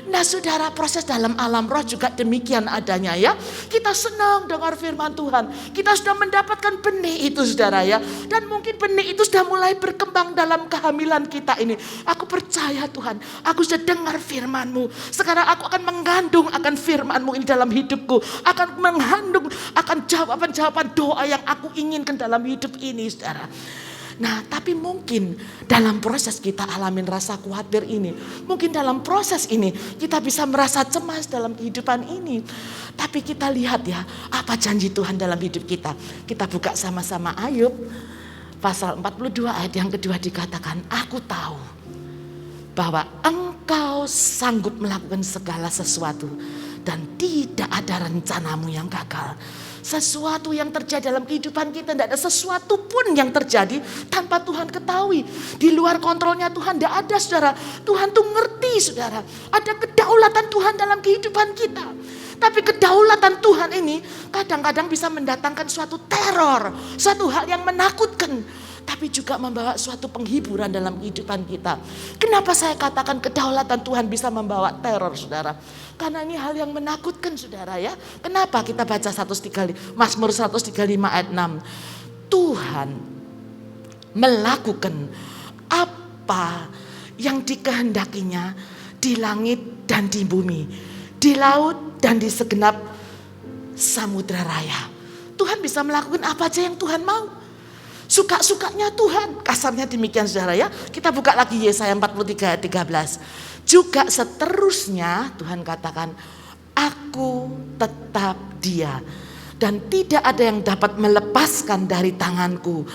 Nah, saudara, proses dalam alam roh juga demikian adanya ya. Kita senang dengar firman Tuhan. Kita sudah mendapatkan benih itu, saudara ya. Dan mungkin benih itu sudah mulai berkembang dalam kehamilan kita ini. Aku percaya Tuhan, aku sudah dengar firman-Mu. Sekarang aku akan mengandung akan firman-Mu ini dalam hidupku. Akan mengandung akan jawaban-jawaban doa yang aku inginkan dalam hidup ini, saudara. Nah, tapi mungkin dalam proses kita alamin rasa khawatir ini. Mungkin dalam proses ini kita bisa merasa cemas dalam kehidupan ini. Tapi kita lihat ya, apa janji Tuhan dalam hidup kita. Kita buka sama-sama Ayub pasal 42 ayat yang kedua dikatakan, aku tahu bahwa Engkau sanggup melakukan segala sesuatu dan tidak ada rencanamu yang gagal. Sesuatu yang terjadi dalam kehidupan kita, tidak ada sesuatu pun yang terjadi tanpa Tuhan ketahui. Di luar kontrolnya Tuhan tidak ada, saudara. Tuhan tuh ngerti, saudara. Ada kedaulatan Tuhan dalam kehidupan kita. Tapi kedaulatan Tuhan ini kadang-kadang bisa mendatangkan suatu teror, suatu hal yang menakutkan. Tapi juga membawa suatu penghiburan dalam kehidupan kita. Kenapa saya katakan kedaulatan Tuhan bisa membawa teror, saudara? Karena ini hal yang menakutkan, saudara ya. Kenapa kita baca Mazmur 135 ayat 6. Tuhan melakukan apa yang dikehendakinya di langit dan di bumi, di laut dan di segenap samudra raya. Tuhan bisa melakukan apa aja yang Tuhan mau. Suka-sukanya Tuhan. Kasarnya demikian, saudara ya. Kita buka lagi Yesaya 43 ayat 13. Juga seterusnya Tuhan katakan, aku tetap Dia dan tidak ada yang dapat melepaskan dari tanganku.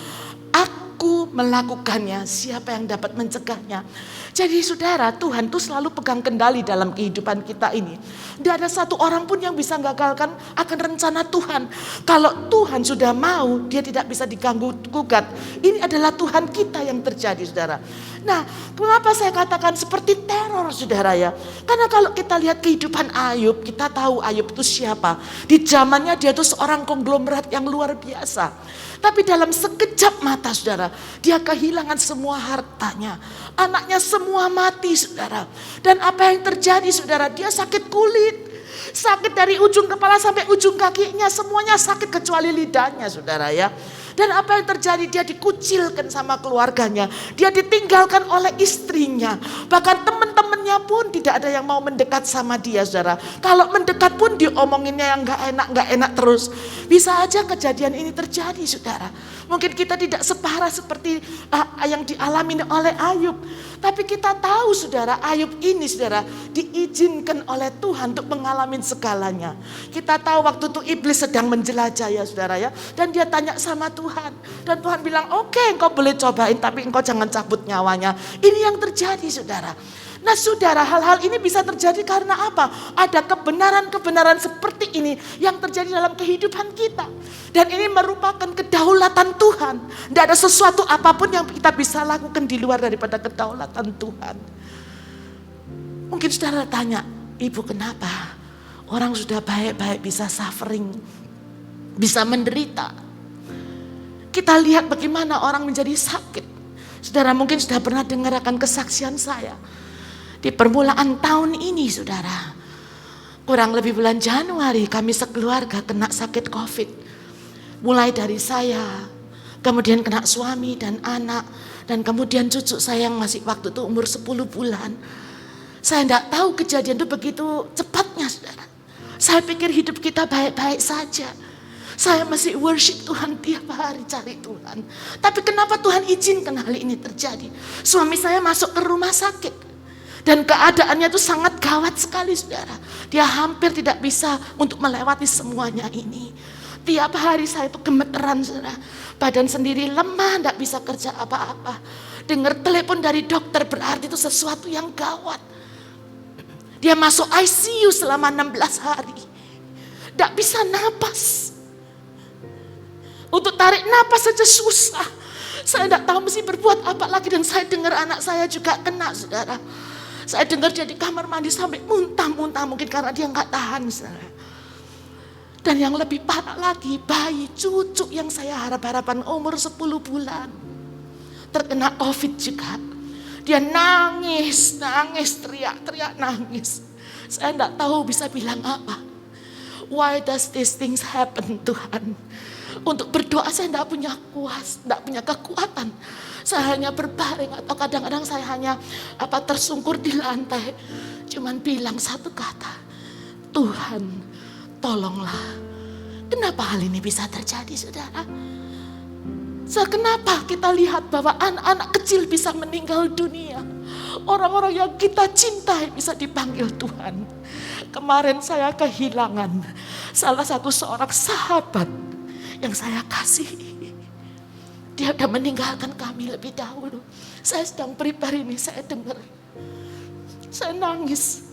Aku melakukannya, siapa yang dapat mencegahnya? Jadi saudara, Tuhan tuh selalu pegang kendali dalam kehidupan kita ini. Tidak ada satu orang pun yang bisa gagalkan akan rencana Tuhan. Kalau Tuhan sudah mau, dia tidak bisa diganggu gugat. Ini adalah Tuhan kita yang terjadi, saudara. Nah, kenapa saya katakan seperti teror, saudara ya? Karena kalau kita lihat kehidupan Ayub, kita tahu Ayub itu siapa. Di zamannya dia itu seorang konglomerat yang luar biasa. Tapi dalam sekejap mata, saudara, dia kehilangan semua hartanya. Anaknya semua mati, saudara. Dan apa yang terjadi, saudara? Dia sakit kulit. Sakit dari ujung kepala sampai ujung kakinya. Semuanya sakit kecuali lidahnya, saudara ya. Dan apa yang terjadi? Dia dikucilkan sama keluarganya. Dia ditinggalkan oleh istrinya. Bahkan teman-temannya pun tidak ada yang mau mendekat sama dia, saudara. Kalau mendekat pun diomonginnya yang gak enak terus. Bisa aja kejadian ini terjadi, saudara. Mungkin kita tidak separah seperti yang dialami oleh Ayub. Tapi kita tahu, saudara, Ayub ini, saudara, diizinkan oleh Tuhan untuk mengalami segalanya. Kita tahu waktu itu iblis sedang menjelajah, ya saudara ya. Dan dia tanya sama Tuhan. Dan Tuhan bilang, oke, engkau boleh cobain, tapi engkau jangan cabut nyawanya. Ini yang terjadi, saudara. Nah saudara, hal-hal ini bisa terjadi karena apa? Ada kebenaran-kebenaran seperti ini yang terjadi dalam kehidupan kita. Dan ini merupakan kedaulatan Tuhan. Tidak ada sesuatu apapun yang kita bisa lakukan di luar daripada kedaulatan Tuhan. Mungkin saudara tanya, ibu kenapa? Orang sudah baik-baik bisa suffering, bisa menderita. Kita lihat bagaimana orang menjadi sakit. Saudara mungkin sudah pernah dengar akan kesaksian saya. Di permulaan tahun ini saudara, kurang lebih bulan Januari kami sekeluarga kena sakit COVID. Mulai dari saya, kemudian kena suami dan anak, dan kemudian cucu saya yang masih waktu itu umur 10 bulan. Saya tidak tahu kejadian itu begitu cepatnya saudara. Saya pikir hidup kita baik-baik saja. Saya masih worship Tuhan tiap hari, cari Tuhan. Tapi kenapa Tuhan izinkan hal ini terjadi? Suami saya masuk ke rumah sakit. Dan keadaannya itu sangat gawat sekali saudara. Dia hampir tidak bisa untuk melewati semuanya ini. Tiap hari saya itu gemeteran saudara. Badan sendiri lemah, tidak bisa kerja apa-apa. Dengar telepon dari dokter berarti itu sesuatu yang gawat. Dia masuk ICU selama 16 hari. Tidak bisa napas. Untuk tarik napas saja susah. Saya tidak tahu mesti berbuat apa lagi. Dan saya dengar anak saya juga kena saudara. Saya dengar dia di kamar mandi sampai muntah-muntah. Mungkin karena dia nggak tahan saudara. Dan yang lebih parah lagi, bayi cucu yang saya harap-harapan umur 10 bulan. Terkena COVID juga. Dia nangis, teriak-teriak nangis. Saya tidak tahu bisa bilang apa. Why does these things happen Tuhan? Untuk berdoa saya tidak punya kekuatan. Saya hanya berbaring atau kadang-kadang saya hanya tersungkur di lantai. Cuman bilang satu kata, Tuhan tolonglah. Kenapa hal ini bisa terjadi saudara? Kenapa kita lihat bahwa anak-anak kecil bisa meninggal dunia? Orang-orang yang kita cintai bisa dipanggil Tuhan. Kemarin saya kehilangan salah satu seorang sahabat yang saya kasihi. Dia sudah meninggalkan kami lebih dahulu. Saya sedang prepare ini, saya dengar. Saya nangis.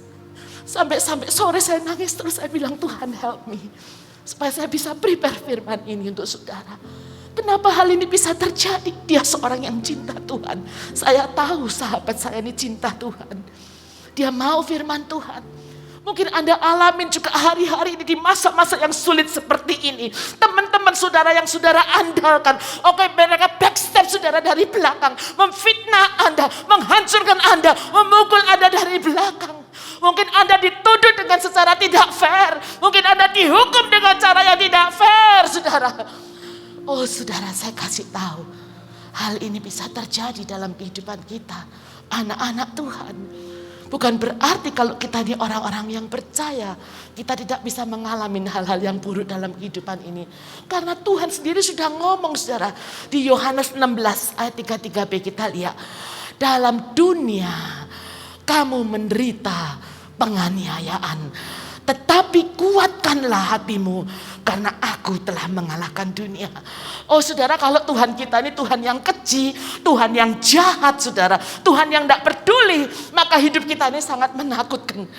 Sampai sore saya nangis terus saya bilang Tuhan help me. Supaya saya bisa prepare firman ini untuk saudara. Kenapa hal ini bisa terjadi? Dia seorang yang cinta Tuhan. Saya tahu sahabat saya ini cinta Tuhan. Dia mau firman Tuhan. Mungkin Anda alamin juga hari-hari ini di masa-masa yang sulit seperti ini. Teman-teman saudara yang saudara andalkan. Oke, mereka backstab saudara dari belakang. Memfitnah Anda, menghancurkan Anda, memukul Anda dari belakang. Mungkin Anda dituduh dengan secara tidak fair. Mungkin Anda dihukum dengan cara yang tidak fair, saudara. Oh saudara, saya kasih tahu. Hal ini bisa terjadi dalam kehidupan kita. Anak-anak Tuhan. Bukan berarti kalau kita ini orang-orang yang percaya. Kita tidak bisa mengalami hal-hal yang buruk dalam kehidupan ini. Karena Tuhan sendiri sudah ngomong saudara. Di Yohanes 16 ayat 33b kita lihat. Dalam dunia kamu menderita penganiayaan. Tetapi kuatkanlah hatimu karena aku telah mengalahkan dunia. Oh saudara, kalau Tuhan kita ini Tuhan yang keji, Tuhan yang jahat saudara, Tuhan yang tidak peduli, maka hidup kita ini sangat menakutkan.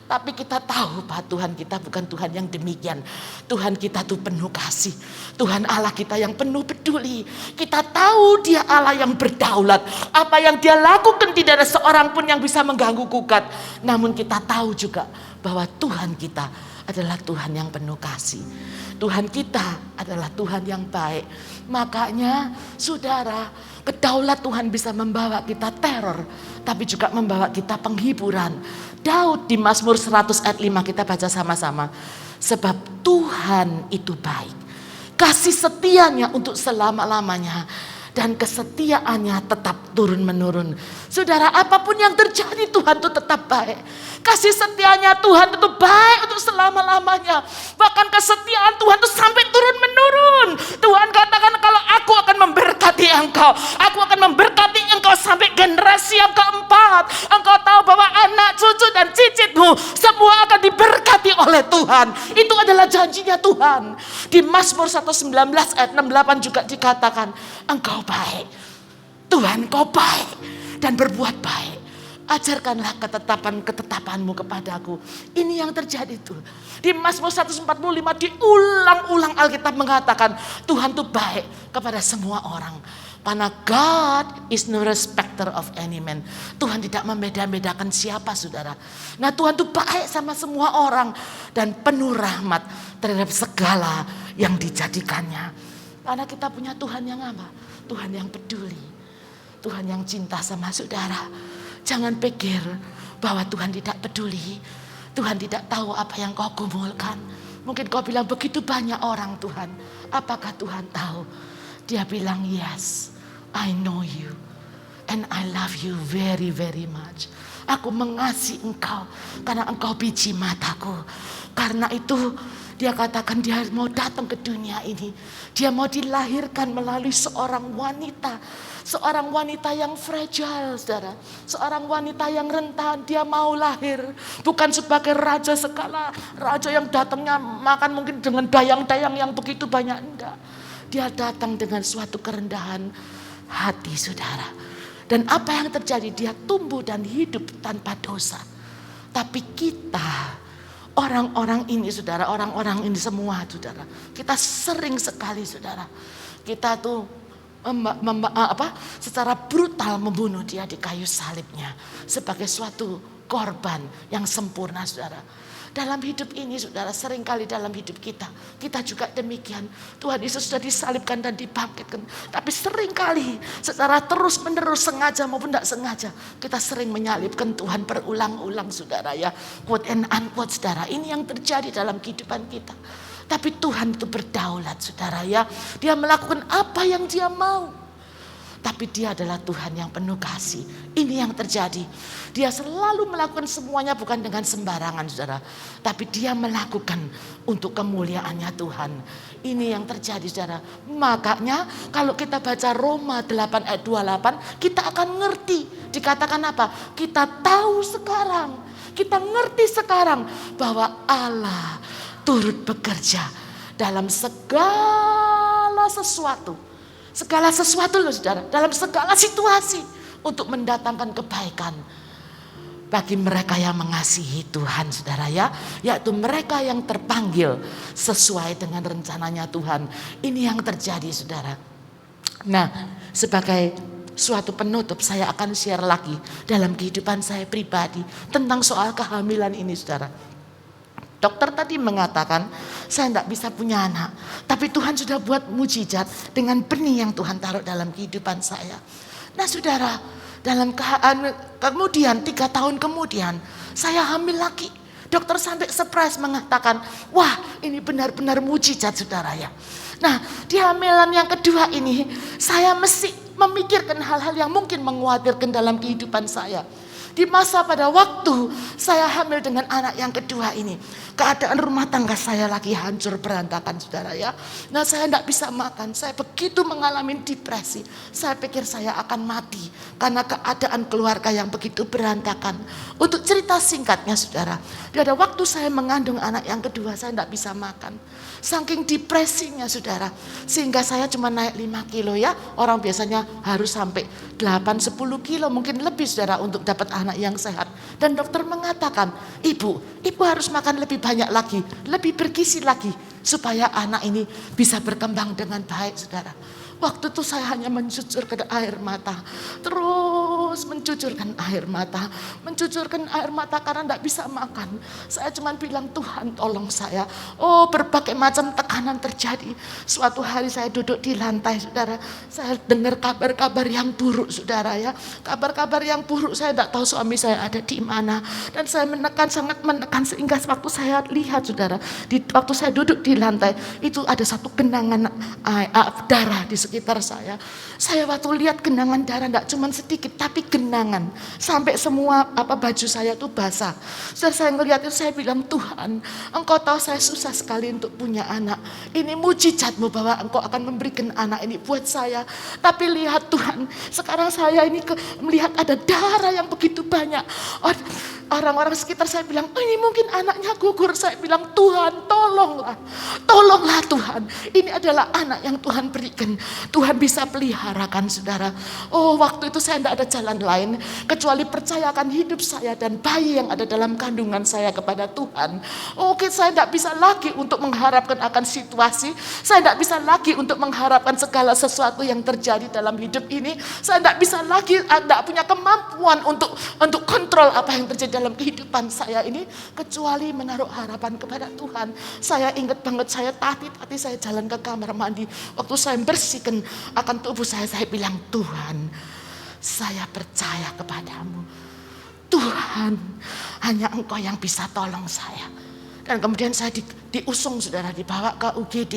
Tapi kita tahu bahwa Tuhan kita bukan Tuhan yang demikian. Tuhan kita tuh penuh kasih. Tuhan Allah kita yang penuh peduli. Kita tahu Dia Allah yang berdaulat. Apa yang Dia lakukan tidak ada seorang pun yang bisa mengganggu gugat. Namun kita tahu juga bahwa Tuhan kita adalah Tuhan yang penuh kasih. Tuhan kita adalah Tuhan yang baik. Makanya saudara, kedaulat Tuhan bisa membawa kita teror, tapi juga membawa kita penghiburan. Daud di Mazmur 100 ayat 5 kita baca sama-sama. Sebab Tuhan itu baik. Kasih setianya untuk selama-lamanya. Dan kesetiaannya tetap turun-menurun. Saudara, apapun yang terjadi Tuhan itu tetap baik. Kasih setianya Tuhan itu baik untuk selama-lamanya. Bahkan kesetiaan Tuhan itu sampai turun-menurun. Tuhan katakan kalau aku akan memberkati engkau. Aku akan memberkati engkau sampai generasi yang keempat. Engkau tahu bahwa anak, cucu dan cicitmu semua akan diberkati oleh Tuhan. Itu adalah janjinya Tuhan. Di Mazmur 119 ayat 68 juga dikatakan, engkau baik. Tuhan kau baik dan berbuat baik. Ajarkanlah ketetapanmu kepadaku. Ini yang terjadi tuh. Di Mazmur 145 diulang-ulang Alkitab mengatakan Tuhan tuh baik kepada semua orang. Karena God is no respecter of any man. Tuhan tidak membeda-bedakan siapa saudara. Nah Tuhan tuh baik sama semua orang. Dan penuh rahmat terhadap segala yang dijadikannya. Karena kita punya Tuhan yang apa? Tuhan yang peduli. Tuhan yang cinta sama saudara. Jangan pikir bahwa Tuhan tidak peduli, Tuhan tidak tahu apa yang kau gumulkan. Mungkin kau bilang begitu banyak orang Tuhan, apakah Tuhan tahu? Dia bilang, yes, I know you and I love you very very much. Aku mengasihi engkau karena engkau biji mataku. Karena itu dia katakan dia mau datang ke dunia ini. Dia mau dilahirkan melalui seorang wanita. Seorang wanita yang fragile, saudara. Seorang wanita yang rentan. Dia mau lahir bukan sebagai raja skala. Raja yang datangnya makan mungkin dengan dayang-dayang yang begitu banyak. Enggak. Dia datang dengan suatu kerendahan hati, saudara. Dan apa yang terjadi? Dia tumbuh dan hidup tanpa dosa. Tapi kita, orang-orang ini saudara, orang-orang ini semua saudara, kita sering sekali saudara, kita tuh secara brutal membunuh dia di kayu salibnya sebagai suatu korban yang sempurna saudara. Dalam hidup ini saudara, seringkali dalam hidup kita juga demikian. Tuhan Yesus sudah disalibkan dan dibangkitkan. Tapi seringkali secara terus menerus, sengaja maupun tidak sengaja, kita sering menyalibkan Tuhan berulang-ulang saudara ya. Quote and unquote saudara, ini yang terjadi dalam kehidupan kita. Tapi Tuhan itu berdaulat saudara ya. Dia melakukan apa yang dia mau. Tapi dia adalah Tuhan yang penuh kasih. Ini yang terjadi. Dia selalu melakukan semuanya bukan dengan sembarangan saudara. Tapi dia melakukan untuk kemuliaannya Tuhan. Ini yang terjadi saudara. Makanya kalau kita baca Roma 8 ayat 28. Kita akan ngerti. Dikatakan apa? Kita tahu sekarang. Kita ngerti sekarang. Bahwa Allah turut bekerja dalam segala sesuatu. Segala sesuatu loh saudara, dalam segala situasi untuk mendatangkan kebaikan bagi mereka yang mengasihi Tuhan saudara ya. Yaitu mereka yang terpanggil sesuai dengan rencananya Tuhan. Ini yang terjadi saudara. Nah, sebagai suatu penutup saya akan share lagi dalam kehidupan saya pribadi tentang soal kehamilan ini saudara. Dokter tadi mengatakan saya tidak bisa punya anak. Tapi Tuhan sudah buat mujizat dengan benih yang Tuhan taruh dalam kehidupan saya. Nah saudara, kemudian 3 tahun kemudian saya hamil lagi. Dokter sampai surprise mengatakan, wah ini benar-benar mujizat saudara ya. Nah di hamilan yang kedua ini saya mesti memikirkan hal-hal yang mungkin mengkhawatirkan dalam kehidupan saya. Di masa pada waktu saya hamil dengan anak yang kedua ini, keadaan rumah tangga saya lagi hancur berantakan saudara ya. Nah saya tidak bisa makan, saya begitu mengalami depresi. Saya pikir saya akan mati karena keadaan keluarga yang begitu berantakan. Untuk cerita singkatnya saudara, pada waktu saya mengandung anak yang kedua saya tidak bisa makan. Saking depresinya saudara, sehingga saya cuma naik 5 kilo ya. Orang biasanya harus sampai 8-10 kilo mungkin lebih saudara untuk dapat anak yang sehat. Dan dokter mengatakan, ibu harus makan lebih banyak lagi, lebih bergizi lagi supaya anak ini bisa berkembang dengan baik saudara. Waktu itu saya hanya mencucurkan air mata. Terus mencucurkan air mata. Mencucurkan air mata karena tidak bisa makan. Saya cuma bilang, Tuhan tolong saya. Oh berbagai macam tekanan terjadi. Suatu hari saya duduk di lantai saudara. Saya dengar kabar-kabar yang buruk saudara ya. Kabar-kabar yang buruk, saya tidak tahu suami saya ada di mana. Dan saya sangat menekan sehingga waktu saya lihat saudara. Waktu saya duduk di lantai, itu ada satu genangan darah di sekitar saya. Saya waktu lihat genangan darah tidak cuma sedikit tapi genangan sampai semua baju saya tuh basah. Setelah saya ngelihat itu saya bilang, Tuhan Engkau tahu saya susah sekali untuk punya anak. Ini mujizat-Mu bahwa Engkau akan memberikan anak ini buat saya. Tapi lihat Tuhan, sekarang saya ini melihat ada darah yang begitu banyak. Orang-orang sekitar saya bilang, oh ini mungkin anaknya gugur. Saya bilang, Tuhan tolonglah. Tolonglah Tuhan. Ini adalah anak yang Tuhan berikan. Tuhan bisa peliharakan saudara. Oh waktu itu saya tidak ada jalan lain kecuali percayakan hidup saya dan bayi yang ada dalam kandungan saya kepada Tuhan. Oke, saya tidak bisa lagi untuk mengharapkan akan situasi. Saya tidak bisa lagi untuk mengharapkan segala sesuatu yang terjadi dalam hidup ini. Saya tidak bisa lagi, tidak punya kemampuan untuk kontrol apa yang terjadi dalam kehidupan saya ini kecuali menaruh harapan kepada Tuhan. Saya ingat banget saya tadi saya jalan ke kamar mandi. Waktu saya bersihkan akan tubuh saya bilang, Tuhan saya percaya kepadamu. Tuhan, hanya Engkau yang bisa tolong saya. Dan kemudian saya diusung saudara, dibawa ke UGD.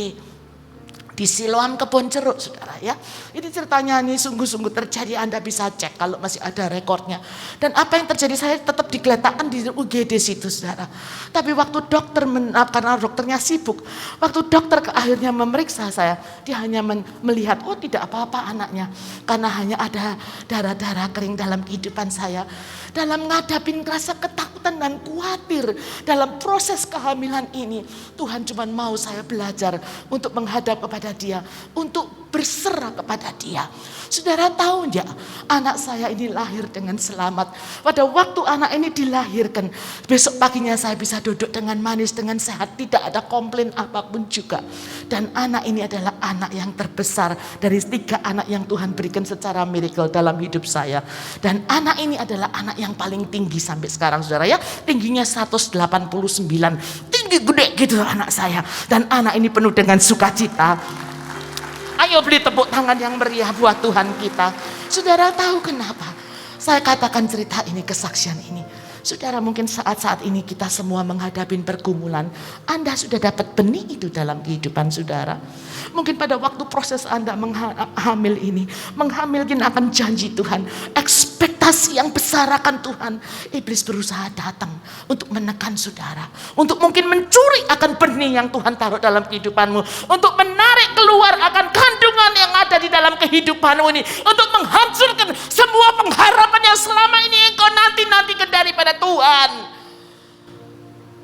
Di Siloam Kebon Jeruk saudara ya. Ini ceritanya ini sungguh-sungguh terjadi, Anda bisa cek kalau masih ada rekornya. Dan apa yang terjadi, saya tetap digeletakkan di UGD situ saudara. Tapi waktu dokter, karena dokternya sibuk, waktu dokter akhirnya memeriksa saya, dia hanya melihat, oh tidak apa-apa anaknya. Karena hanya ada darah-darah kering dalam kehidupan saya. Dalam ngadapin rasa ketakutan dan khawatir dalam proses kehamilan ini, Tuhan cuma mau saya belajar untuk menghadap kepada Dia, untuk berserah kepada Dia. Saudara tahu enggak, anak saya ini lahir dengan selamat. Pada waktu anak ini dilahirkan, besok paginya saya bisa duduk dengan manis, dengan sehat, tidak ada komplain apapun juga. Dan anak ini adalah anak yang terbesar dari 3 anak yang Tuhan berikan secara miracle dalam hidup saya. Dan anak ini adalah anak yang paling tinggi sampai sekarang saudara ya. Tingginya 189, tinggi gede gitu anak saya. Dan anak ini penuh dengan sukacita. Ayo beli tepuk tangan yang meriah buat Tuhan kita. Saudara tahu kenapa saya katakan cerita ini, kesaksian ini? Saudara, mungkin saat-saat ini kita semua menghadapi pergumulan. Anda sudah dapat benih itu dalam kehidupan saudara. Mungkin pada waktu proses Anda menghamil ini, menghamilkan akan janji Tuhan, ekspektasi yang besar akan Tuhan. Iblis berusaha datang untuk menekan saudara, untuk mungkin mencuri akan benih yang Tuhan taruh dalam kehidupanmu, untuk menarik keluar akan kandungan yang ada di dalam kehidupanmu ini, untuk menghancurkan semua pengharapan yang selama ini engkau nanti-nantikan daripada Tuhan.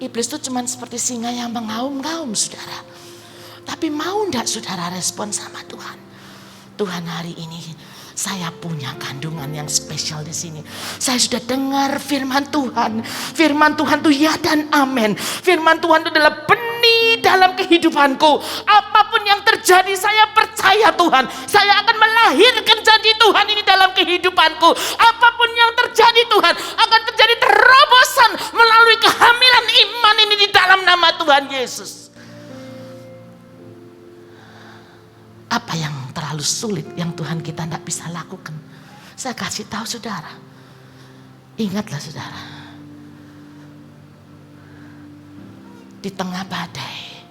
Iblis itu cuma seperti singa yang mengaum-ngaum saudara. Tapi mau enggak saudara respon sama Tuhan? Tuhan, hari ini saya punya kandungan yang spesial di sini. Saya sudah dengar firman Tuhan. Firman Tuhan itu ya dan amin. Firman Tuhan itu adalah benih dalam kehidupanku. Apapun yang terjadi, saya percaya Tuhan. Saya akan melahirkan janji Tuhan ini dalam kehidupanku. Apapun yang terjadi Tuhan, akan terjadi terobosan melalui kehamilan iman ini di dalam nama Tuhan Yesus. Apa yang terlalu sulit yang Tuhan kita tidak bisa lakukan? Saya kasih tahu saudara. Ingatlah saudara. Di tengah badai,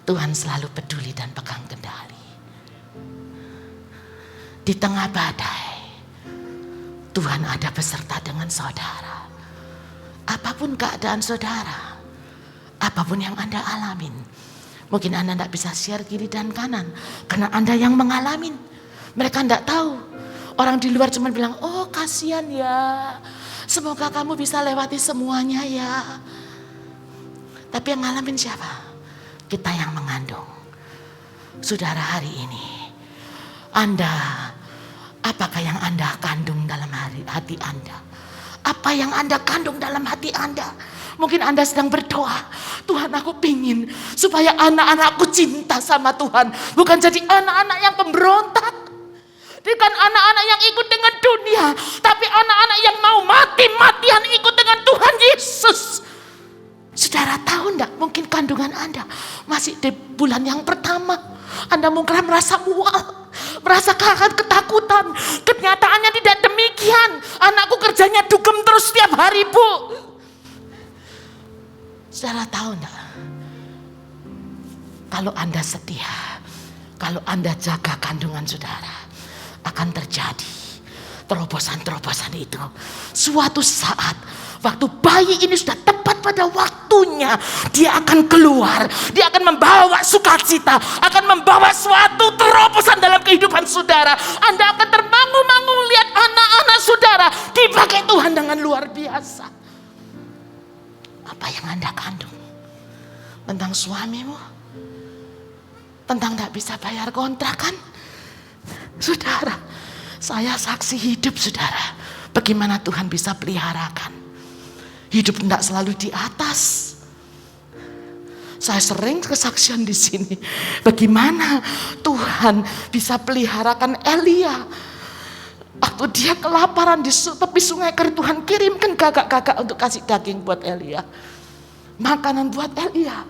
Tuhan selalu peduli dan pegang kendali. Di tengah badai, Tuhan ada beserta dengan saudara. Apapun keadaan saudara, apapun yang Anda alamin, mungkin Anda tidak bisa share kiri dan kanan karena Anda yang mengalami. Mereka tidak tahu. Orang di luar cuma bilang, oh kasihan ya, semoga kamu bisa lewati semuanya ya. Tapi yang ngalamin siapa? Kita yang mengandung. Saudara, hari ini Anda, apakah yang Anda kandung dalam hati Anda? Apa yang Anda kandung dalam hati Anda? Mungkin Anda sedang berdoa, Tuhan, aku pingin supaya anak-anakku cinta sama Tuhan. Bukan jadi anak-anak yang pemberontak. Bukan anak-anak yang ikut dengan dunia. Tapi anak-anak yang mau mati-matian ikut dengan Tuhan Yesus. Saudara tahu enggak, mungkin kandungan Anda masih di bulan yang pertama. Anda mungkin merasa mual, merasa ketakutan. Kenyataannya tidak demikian. Anakku kerjanya dugem terus setiap hari, Bu. Saudara tahu enggak? Kalau Anda setia, kalau Anda jaga kandungan saudara, akan terjadi terobosan-terobosan itu. Suatu saat, waktu bayi ini sudah tepat pada waktunya, dia akan keluar, dia akan membawa sukacita, akan membawa suatu terobosan dalam kehidupan saudara. Anda akan termangu-mangu lihat anak-anak saudara dipakai Tuhan dengan luar biasa. Apa yang Anda kandung? Tentang suamimu? Tentang tidak bisa bayar kontrakan? Saudara, saya saksi hidup saudara. Bagaimana Tuhan bisa peliharakan. Hidup tidak selalu di atas. Saya sering kesaksian di sini. Bagaimana Tuhan bisa peliharakan Elia. Waktu dia kelaparan di tepi sungai Kerit, Tuhan kirimkan kakak-kakak untuk kasih daging buat Elia. Makanan buat Elia.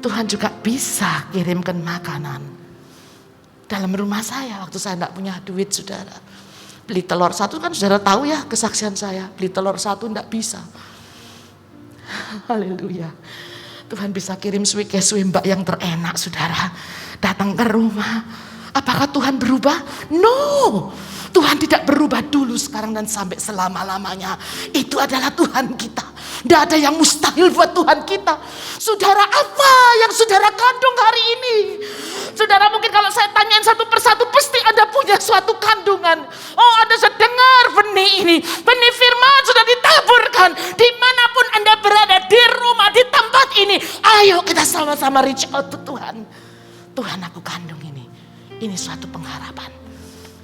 Tuhan juga bisa kirimkan makanan Dalam rumah saya waktu saya tidak punya duit, saudara. Beli telur satu kan saudara tahu ya kesaksian saya. Beli telur satu tidak bisa. Haleluya. Tuhan bisa kirim swike-swimbak yang terenak, saudara. Datang ke rumah. Apakah Tuhan berubah? No. Tuhan tidak berubah dulu, sekarang, dan sampai selama-lamanya. Itu adalah Tuhan kita. Tidak ada yang mustahil buat Tuhan kita. Saudara, apa yang saudara kandung hari ini? Saudara, mungkin kalau saya tanyain satu persatu, pasti Anda punya suatu kandungan. Oh, Anda sudah dengar benih ini. Benih firman sudah ditaburkan. Dimanapun Anda berada, di rumah, di tempat ini. Ayo kita sama-sama reach out to Tuhan. Tuhan, aku kandung ini. Ini suatu pengharapan.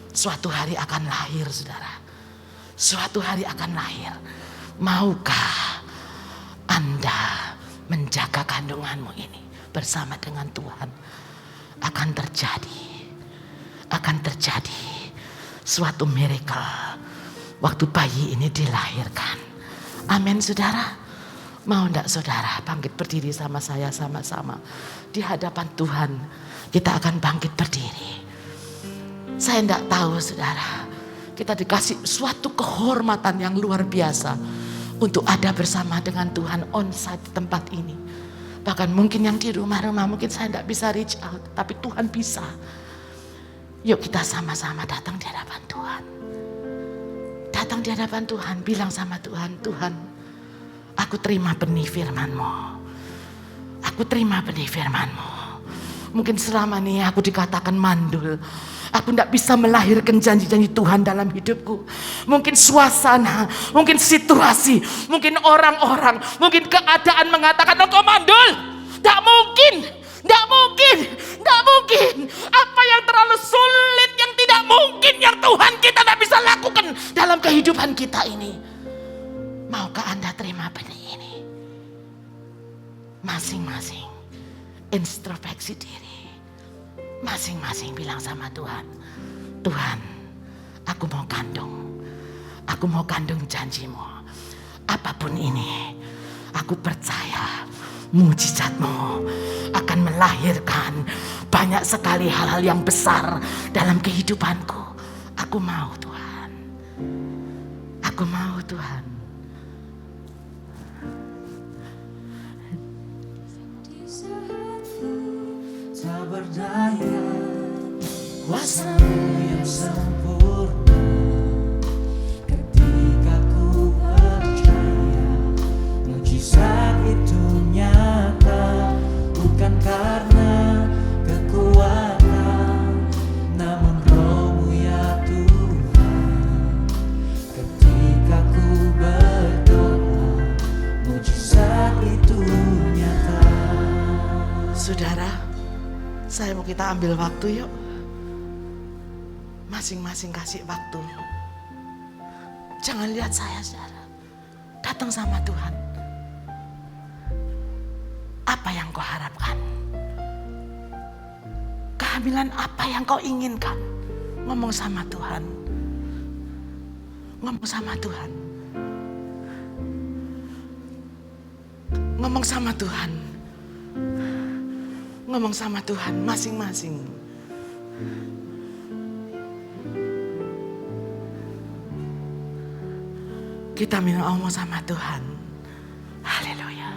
Suatu hari akan lahir, saudara. Suatu hari akan lahir. Maukah Anda menjaga kandunganmu ini bersama dengan Tuhan? Akan terjadi suatu miracle waktu bayi ini dilahirkan. Amin, saudara. Mau enggak saudara bangkit berdiri sama saya sama-sama di hadapan Tuhan? Kita akan bangkit berdiri. Saya enggak tahu, saudara, kita dikasih suatu kehormatan yang luar biasa untuk ada bersama dengan Tuhan on-site di tempat ini. Bahkan mungkin yang di rumah-rumah mungkin saya tidak bisa reach out, tapi Tuhan bisa. Yuk kita sama-sama datang di hadapan Tuhan. Datang di hadapan Tuhan, bilang sama Tuhan, Tuhan, aku terima benih firman-Mu. Aku terima benih firman-Mu. Mungkin selama ini aku dikatakan mandul. Aku tidak bisa melahirkan janji-janji Tuhan dalam hidupku. Mungkin suasana, mungkin situasi, mungkin orang-orang, mungkin keadaan mengatakan engkau mandul. Tidak mungkin, tidak mungkin, tidak mungkin. Apa yang terlalu sulit, yang tidak mungkin, yang Tuhan kita tidak bisa lakukan dalam kehidupan kita ini. Maukah Anda terima benih ini? Masing-masing introspeksi diri. Masing-masing bilang sama Tuhan, Tuhan, aku mau kandung janji-Mu. Apapun ini, aku percaya mujizat-Mu akan melahirkan banyak sekali hal-hal yang besar dalam kehidupanku. Aku mau, Tuhan. Aku mau, Tuhan. Tak berdaya, kuasa-Mu yang sempurna. Ketika ku percaya, mujizat itu nyata. Bukan karena kekuatan, namun Roh-Mu ya Tuhan. Ketika ku berdoa, mujizat itu nyata. Saudara, saya mau kita ambil waktu yuk. Masing-masing kasih waktu. Jangan lihat saya, saudara. Datang sama Tuhan. Apa yang kau harapkan? Kehamilan apa yang kau inginkan? Ngomong sama Tuhan. Ngomong sama Tuhan. Ngomong sama Tuhan. Ngomong sama Tuhan masing-masing. Kita minta ngomong sama Tuhan. Haleluya.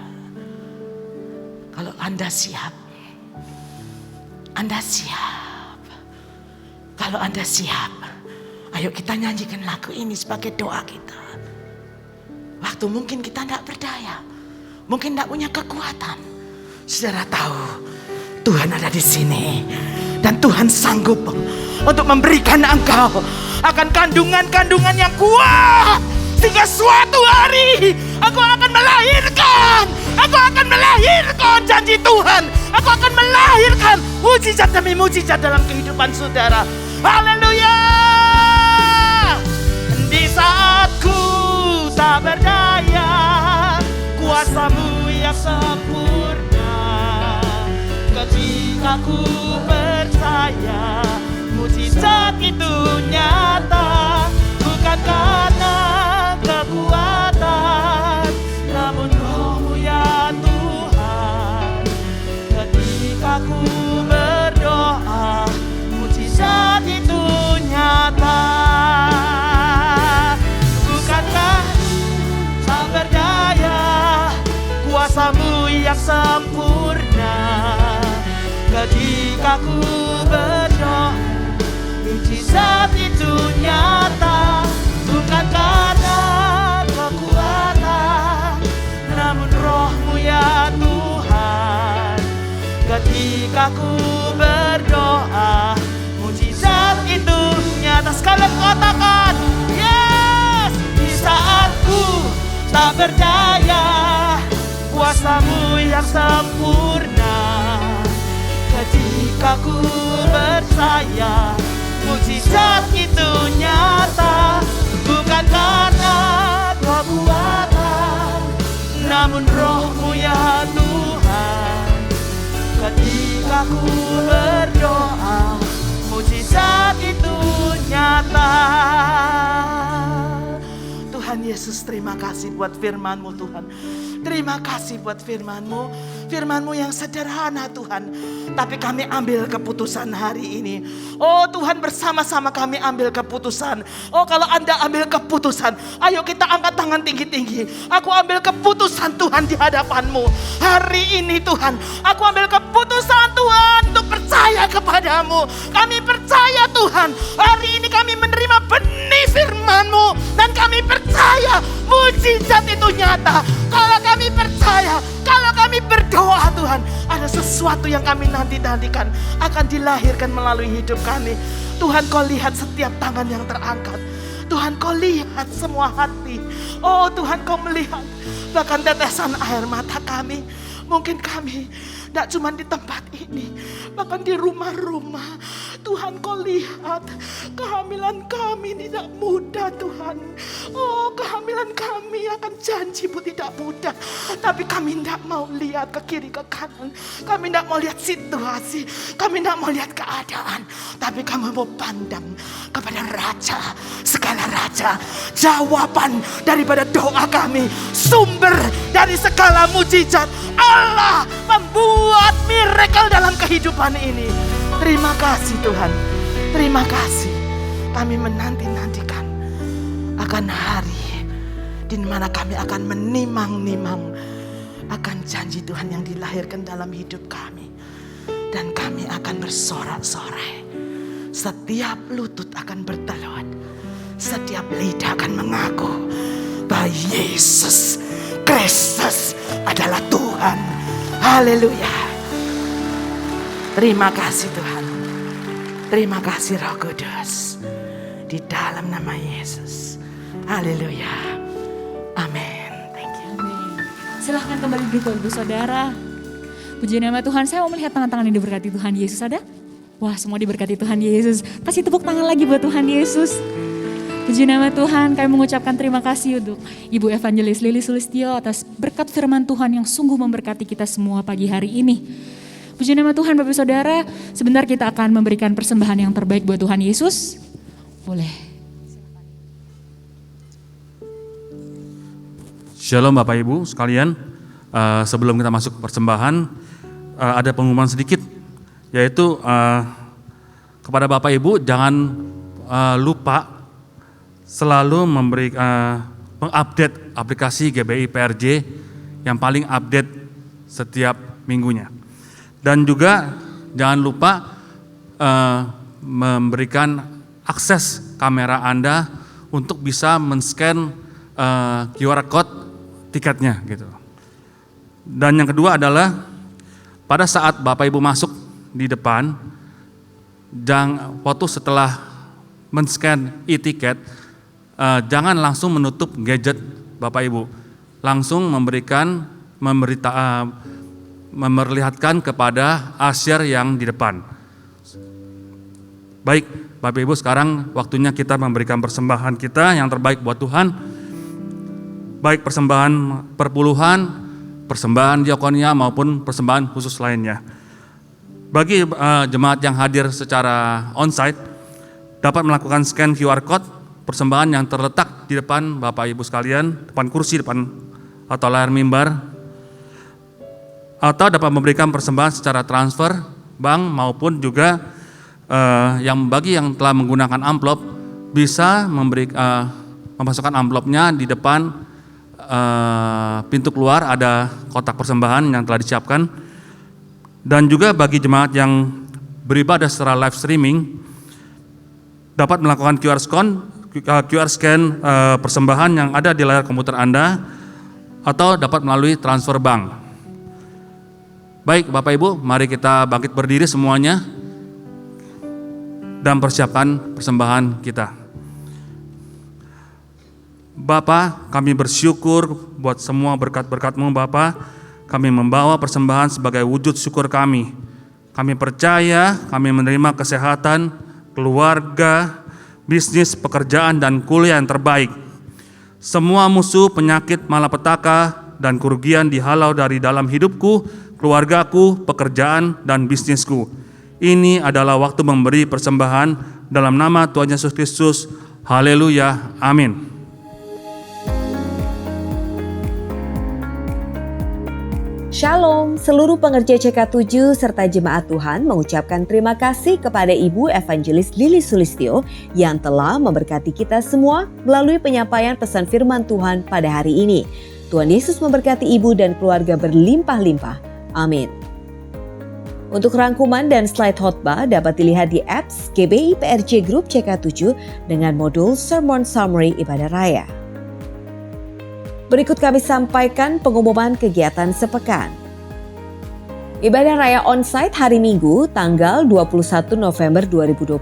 Kalau Anda siap. Anda siap. Kalau Anda siap. Ayo kita nyanyikan lagu ini sebagai doa kita. Waktu mungkin kita tidak berdaya. Mungkin tidak punya kekuatan. Saudara tahu Tuhan ada di sini dan Tuhan sanggup untuk memberikan engkau akan kandungan-kandungan yang kuat sehingga suatu hari aku akan melahirkan janji Tuhan. Aku akan melahirkan mujizat demi mujizat dalam kehidupan saudara. Haleluya. Di saat ku tak berdaya, kuasa-Mu yang sempurna. Ketika ku percaya, mujizat itu nyata. Bukan karena kekuatan, namun Roh-Mu ya Tuhan. Ketika ku berdoa, mujizat yang sempurna. Ketika ku berdoa, mujizat itu nyata, bukan karena kekuatan, namun Roh-Mu ya Tuhan. Ketika ku berdoa, mujizat itu nyata. Sekali katakan, yes. Di saat ku tak berdaya, kuasa-Mu yang sempurna. Ketika ku percaya, mujizat itu nyata, bukan karena kekuatan, namun Roh-Mu ya Tuhan. Ketika ku berdoa, mujizat itu nyata. Tuhan Yesus, terima kasih buat firman-Mu Tuhan. Terima kasih buat firman-Mu. Firman-Mu yang sederhana Tuhan, tapi kami ambil keputusan hari ini. Oh Tuhan, bersama-sama kami ambil keputusan. Oh kalau Anda ambil keputusan, ayo kita angkat tangan tinggi-tinggi. Aku ambil keputusan Tuhan di hadapan-Mu. Hari ini Tuhan, aku ambil keputusan Tuhan untuk percaya kepadamu. Kami percaya Tuhan, hari ini kami menerima benih firman-Mu. Dan kami percaya mujizat itu nyata. Kalau kami percaya, kalau kami berdoa Tuhan, ada sesuatu yang kami nanti-nantikan akan dilahirkan melalui hidup kami. Tuhan, Kau lihat setiap tangan yang terangkat. Tuhan, Kau lihat semua hati. Oh Tuhan, Kau melihat bahkan tetesan air mata kami. Mungkin kami tidak cuma di tempat ini, bahkan di rumah-rumah. Tuhan, Kau lihat kehamilan kami tidak mudah Tuhan. Oh kehamilan kami akan janji-Mu tidak mudah. Tapi kami tidak mau lihat ke kiri ke kanan. Kami tidak mau lihat situasi. Kami tidak mau lihat keadaan. Tapi kami mau pandang kepada Raja, segala Raja. Jawaban daripada doa kami, sumber dari segala mujizat. Allah membuat miracle dalam kehidupan ini. Terima kasih Tuhan. Terima kasih. Kami menanti-nantikan akan hari di mana kami akan menimang-nimang akan janji Tuhan yang dilahirkan dalam hidup kami. Dan kami akan bersorak-sorai. Setiap lutut akan bertelut. Setiap lidah akan mengaku bahwa Yesus Kristus adalah Tuhan. Haleluya. Terima kasih Tuhan. Terima kasih Roh Kudus. Di dalam nama Yesus. Haleluya. Amin. Thank you. Amin. Silahkan kembali duduk Ibu Saudara. Puji nama Tuhan. Saya mau melihat tangan-tangan yang diberkati Tuhan Yesus. Ada? Wah, semua diberkati Tuhan Yesus. Kasih tepuk tangan lagi buat Tuhan Yesus. Puji nama Tuhan, kami mengucapkan terima kasih untuk Ibu Evangelis Lili Sulistyo atas berkat firman Tuhan yang sungguh memberkati kita semua pagi hari ini. Puji nama Tuhan Bapak Saudara, sebentar kita akan memberikan persembahan yang terbaik buat Tuhan Yesus. Boleh. Shalom Bapak Ibu sekalian, sebelum kita masuk ke persembahan, ada pengumuman sedikit, yaitu kepada Bapak Ibu jangan lupa selalu memberi mengupdate aplikasi GBI PRJ yang paling update setiap minggunya. Dan juga jangan lupa memberikan akses kamera Anda untuk bisa men-scan QR code tiketnya gitu. Dan yang kedua adalah pada saat Bapak Ibu masuk di depan, jangan foto setelah men-scan e-tiket, jangan langsung menutup gadget Bapak Ibu, langsung memperlihatkan kepada usher yang di depan. Baik, Bapak Ibu, sekarang waktunya kita memberikan persembahan kita yang terbaik buat Tuhan. Baik persembahan perpuluhan, persembahan diakonia maupun persembahan khusus lainnya. Bagi jemaat yang hadir secara onsite dapat melakukan scan QR code persembahan yang terletak di depan Bapak Ibu sekalian, depan kursi, depan atau layar mimbar, atau dapat memberikan persembahan secara transfer bank maupun juga yang bagi yang telah menggunakan amplop bisa memasukkan amplopnya di depan pintu keluar ada kotak persembahan yang telah disiapkan. Dan juga bagi jemaat yang beribadah secara live streaming dapat melakukan QR scan persembahan yang ada di layar komputer Anda atau dapat melalui transfer bank. Baik Bapak Ibu, mari kita bangkit berdiri semuanya dan persiapkan persembahan kita. Bapa, kami bersyukur buat semua berkat-berkat-Mu Bapa. Kami membawa persembahan sebagai wujud syukur kami. Kami percaya kami menerima kesehatan, keluarga, bisnis, pekerjaan, dan kuliah yang terbaik. Semua musuh, penyakit, malapetaka, dan kerugian dihalau dari dalam hidupku, keluargaku, pekerjaan, dan bisnisku. Ini adalah waktu memberi persembahan dalam nama Tuhan Yesus Kristus. Haleluya, amin. Shalom, seluruh pengerja CK7 serta jemaat Tuhan mengucapkan terima kasih kepada Ibu Evangelis Lili Sulistyo yang telah memberkati kita semua melalui penyampaian pesan firman Tuhan pada hari ini. Tuhan Yesus memberkati Ibu dan keluarga berlimpah-limpah. Amin. Untuk rangkuman dan slide khotbah dapat dilihat di apps GBI PRJ Group CK7 dengan modul Sermon Summary Ibadah Raya. Berikut kami sampaikan pengumuman kegiatan sepekan. Ibadah Raya Onsite hari Minggu tanggal 21 November 2021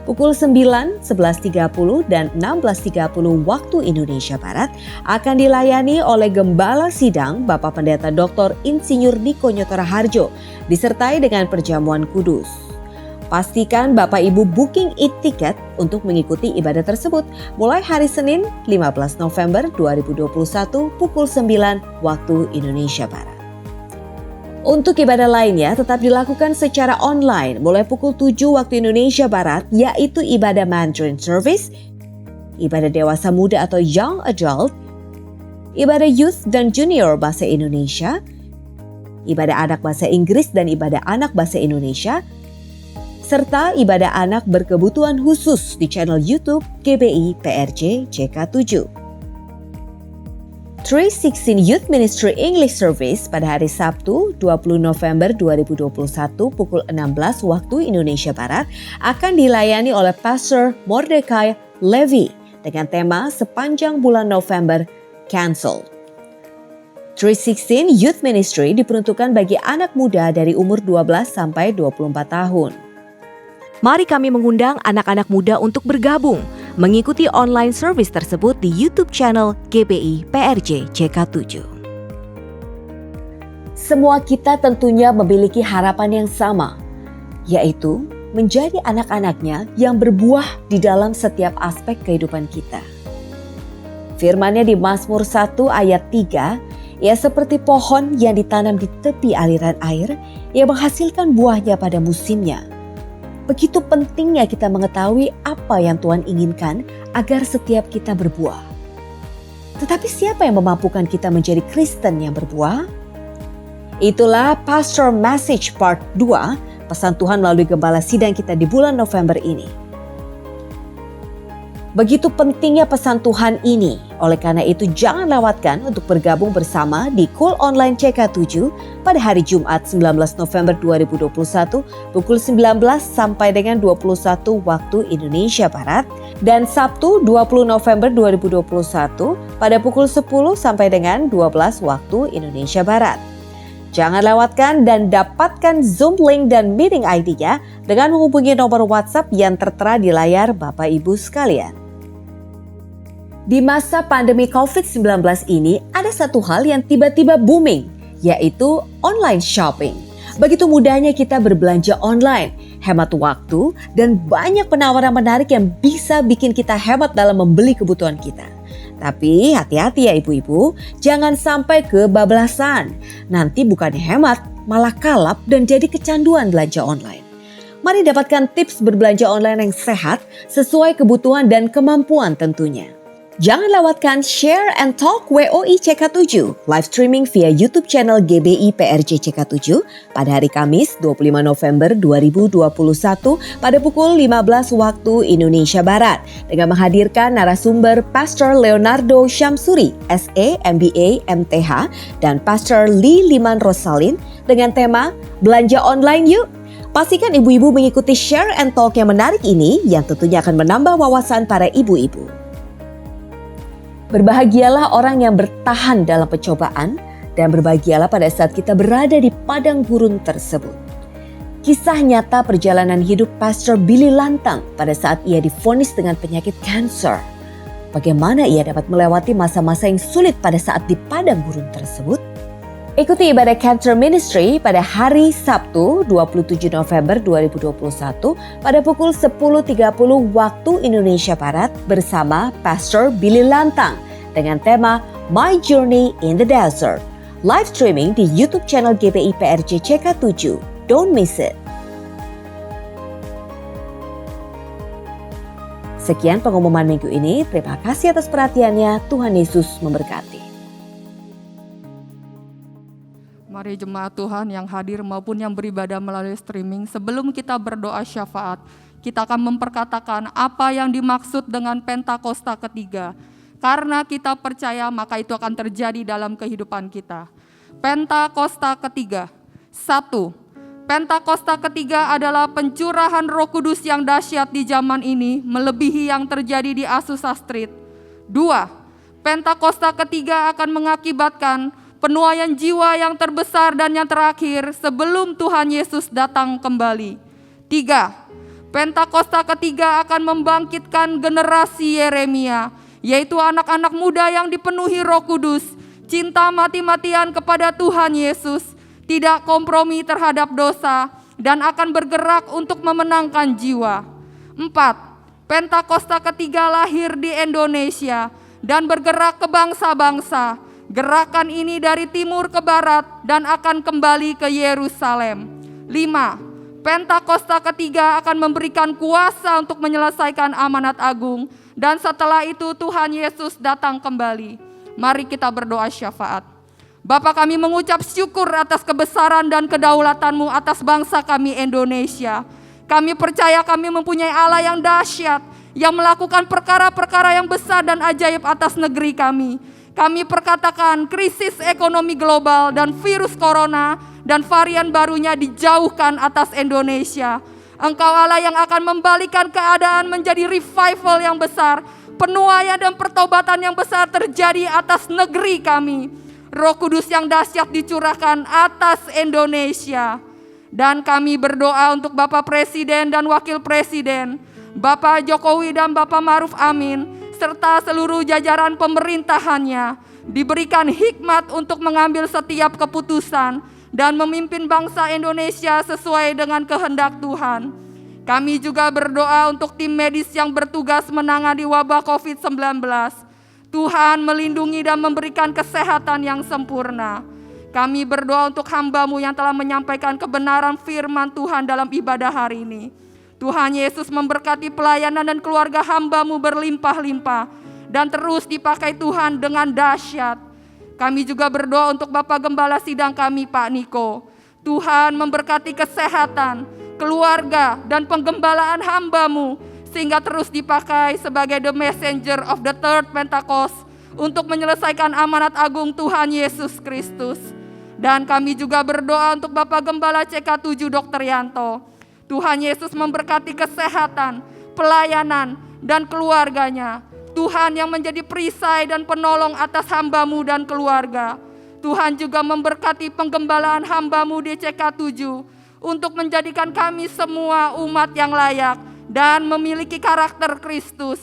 pukul 9, 11.30 dan 16.30 waktu Indonesia Barat akan dilayani oleh Gembala Sidang Bapak Pendeta Dr. Insinyur Niko Nyotora Harjo disertai dengan perjamuan kudus. Pastikan Bapak Ibu booking e-tiket untuk mengikuti ibadah tersebut mulai hari Senin 15 November 2021 pukul 9 waktu Indonesia Barat. Untuk ibadah lainnya tetap dilakukan secara online mulai pukul 7 waktu Indonesia Barat, yaitu ibadah Mandarin Service, ibadah dewasa muda atau Young Adult, ibadah Youth dan Junior Bahasa Indonesia, ibadah anak Bahasa Inggris dan ibadah anak Bahasa Indonesia, serta ibadah anak berkebutuhan khusus di channel YouTube GBI PRJ CK7. 316 Youth Ministry English Service pada hari Sabtu 20 November 2021 pukul 16 waktu Indonesia Barat akan dilayani oleh Pastor Mordecai Levy dengan tema sepanjang bulan November Cancel. 316 Youth Ministry diperuntukkan bagi anak muda dari umur 12 sampai 24 tahun. Mari kami mengundang anak-anak muda untuk bergabung, mengikuti online service tersebut di YouTube channel GBI PRJ CK7. Semua kita tentunya memiliki harapan yang sama, yaitu menjadi anak-anaknya yang berbuah di dalam setiap aspek kehidupan kita. Firman-Nya di Mazmur 1 ayat 3, ia seperti pohon yang ditanam di tepi aliran air, yang menghasilkan buahnya pada musimnya. Begitu pentingnya kita mengetahui apa yang Tuhan inginkan agar setiap kita berbuah. Tetapi siapa yang memampukan kita menjadi Kristen yang berbuah? Itulah Pastor Message Part 2, pesan Tuhan melalui Gembala Sidang kita di bulan November ini. Begitu pentingnya pesan Tuhan ini, oleh karena itu jangan lewatkan untuk bergabung bersama di Cool Online CK7 pada hari Jumat 19 November 2021 pukul 19 sampai dengan 21 waktu Indonesia Barat dan Sabtu 20 November 2021 pada pukul 10 sampai dengan 12 waktu Indonesia Barat. Jangan lewatkan dan dapatkan Zoom link dan meeting ID-nya dengan menghubungi nomor WhatsApp yang tertera di layar Bapak Ibu sekalian. Di masa pandemi COVID-19 ini ada satu hal yang tiba-tiba booming, yaitu online shopping. Begitu mudahnya kita berbelanja online, hemat waktu, dan banyak penawaran menarik yang bisa bikin kita hemat dalam membeli kebutuhan kita. Tapi hati-hati ya ibu-ibu, jangan sampai kebablasan. Nanti bukannya hemat, malah kalap dan jadi kecanduan belanja online. Mari dapatkan tips berbelanja online yang sehat sesuai kebutuhan dan kemampuan tentunya. Jangan lewatkan Share and Talk WOI CK7 live streaming via YouTube channel GBI PRJ CK7 pada hari Kamis 25 November 2021 pada pukul 15 waktu Indonesia Barat dengan menghadirkan narasumber Pastor Leonardo Syamsuri, SE, MBA, MTH dan Pastor Lee Liman Rosalin dengan tema Belanja Online Yuk. Pastikan ibu-ibu mengikuti Share and Talk yang menarik ini yang tentunya akan menambah wawasan para ibu-ibu. Berbahagialah orang yang bertahan dalam pencobaan dan berbahagialah pada saat kita berada di padang gurun tersebut. Kisah nyata perjalanan hidup Pastor Billy Lantang pada saat ia divonis dengan penyakit kanker. Bagaimana ia dapat melewati masa-masa yang sulit pada saat di padang gurun tersebut? Ikuti ibadah Cancer Ministry pada hari Sabtu 27 November 2021 pada pukul 10.30 waktu Indonesia Barat bersama Pastor Billy Lantang dengan tema My Journey in the Desert. Live streaming di YouTube channel GBI PRJ CK7. Don't miss it. Sekian pengumuman minggu ini. Terima kasih atas perhatiannya. Tuhan Yesus memberkati. Mari jemaat Tuhan yang hadir maupun yang beribadah melalui streaming, sebelum kita berdoa syafaat, kita akan memperkatakan apa yang dimaksud dengan Pentakosta ketiga. Karena kita percaya maka itu akan terjadi dalam kehidupan kita. Pentakosta ketiga. 1. Pentakosta ketiga adalah pencurahan Roh Kudus yang dahsyat di zaman ini, melebihi yang terjadi di Azusa Street. 2. Pentakosta ketiga akan mengakibatkan penuaian jiwa yang terbesar dan yang terakhir sebelum Tuhan Yesus datang kembali. 3. Pentakosta ketiga akan membangkitkan generasi Yeremia, yaitu anak-anak muda yang dipenuhi Roh Kudus, cinta mati-matian kepada Tuhan Yesus, tidak kompromi terhadap dosa, dan akan bergerak untuk memenangkan jiwa. 4. Pentakosta ketiga lahir di Indonesia dan bergerak ke bangsa-bangsa. Gerakan ini dari timur ke barat dan akan kembali ke Yerusalem. 5. Pentakosta ketiga akan memberikan kuasa untuk menyelesaikan amanat agung. Dan setelah itu Tuhan Yesus datang kembali. Mari kita berdoa syafaat. Bapa, kami mengucap syukur atas kebesaran dan kedaulatan-Mu atas bangsa kami Indonesia. Kami percaya kami mempunyai Allah yang dahsyat, yang melakukan perkara-perkara yang besar dan ajaib atas negeri kami. Kami perkatakan krisis ekonomi global dan virus corona dan varian barunya dijauhkan atas Indonesia. Engkau Allah yang akan membalikan keadaan menjadi revival yang besar, penuaian dan pertobatan yang besar terjadi atas negeri kami. Roh Kudus yang dahsyat dicurahkan atas Indonesia. Dan kami berdoa untuk Bapak Presiden dan Wakil Presiden, Bapak Jokowi dan Bapak Ma'ruf Amin, serta seluruh jajaran pemerintahannya, diberikan hikmat untuk mengambil setiap keputusan dan memimpin bangsa Indonesia sesuai dengan kehendak Tuhan. Kami juga berdoa untuk tim medis yang bertugas menangani wabah COVID-19. Tuhan melindungi dan memberikan kesehatan yang sempurna. Kami berdoa untuk hamba-Mu yang telah menyampaikan kebenaran firman Tuhan dalam ibadah hari ini. Tuhan Yesus memberkati pelayanan dan keluarga hamba-Mu berlimpah-limpah dan terus dipakai Tuhan dengan dahsyat. Kami juga berdoa untuk Bapak Gembala Sidang kami, Pak Niko. Tuhan memberkati kesehatan, keluarga dan penggembalaan hamba-Mu sehingga terus dipakai sebagai the messenger of the third Pentecost untuk menyelesaikan amanat agung Tuhan Yesus Kristus. Dan kami juga berdoa untuk Bapak Gembala CK7 Dr. Yanto. Tuhan Yesus memberkati kesehatan, pelayanan, dan keluarganya. Tuhan yang menjadi perisai dan penolong atas hamba-Mu dan keluarga. Tuhan juga memberkati penggembalaan hamba-Mu di CK7 untuk menjadikan kami semua umat yang layak dan memiliki karakter Kristus.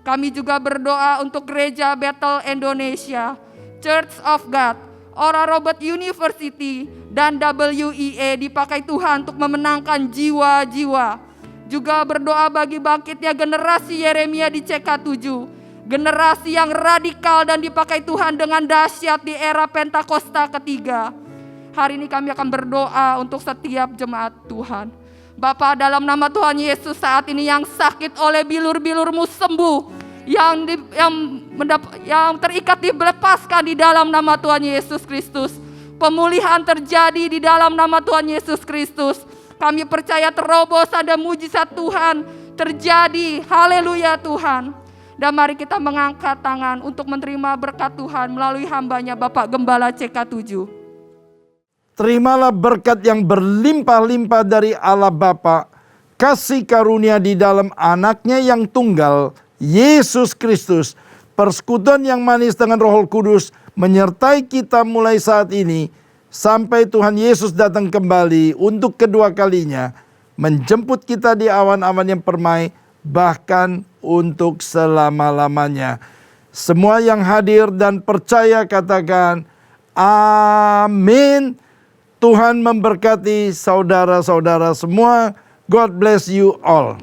Kami juga berdoa untuk Gereja Bethel Indonesia, Church of God, Ora Robert University, dan WIA dipakai Tuhan untuk memenangkan jiwa-jiwa. Juga berdoa bagi bangkitnya generasi Yeremia di CK7, generasi yang radikal dan dipakai Tuhan dengan dahsyat di era Pentakosta ketiga. Hari ini kami akan berdoa untuk setiap jemaat Tuhan. Bapa, dalam nama Tuhan Yesus saat ini yang sakit oleh bilur-bilur-Mu sembuh. yang terikat dilepaskan di dalam nama Tuhan Yesus Kristus. Pemulihan terjadi di dalam nama Tuhan Yesus Kristus. Kami percaya terobos ada mujizat Tuhan terjadi. Haleluya Tuhan. Dan mari kita mengangkat tangan untuk menerima berkat Tuhan melalui hambanya Bapak Gembala CK7. Terimalah berkat yang berlimpah-limpah dari Allah Bapa, kasih karunia di dalam anaknya yang tunggal, Yesus Kristus, persekutuan yang manis dengan Roh Kudus, menyertai kita mulai saat ini, sampai Tuhan Yesus datang kembali untuk kedua kalinya, menjemput kita di awan-awan yang permai, bahkan untuk selama-lamanya. Semua yang hadir dan percaya katakan, amin. Tuhan memberkati saudara-saudara semua. God bless you all.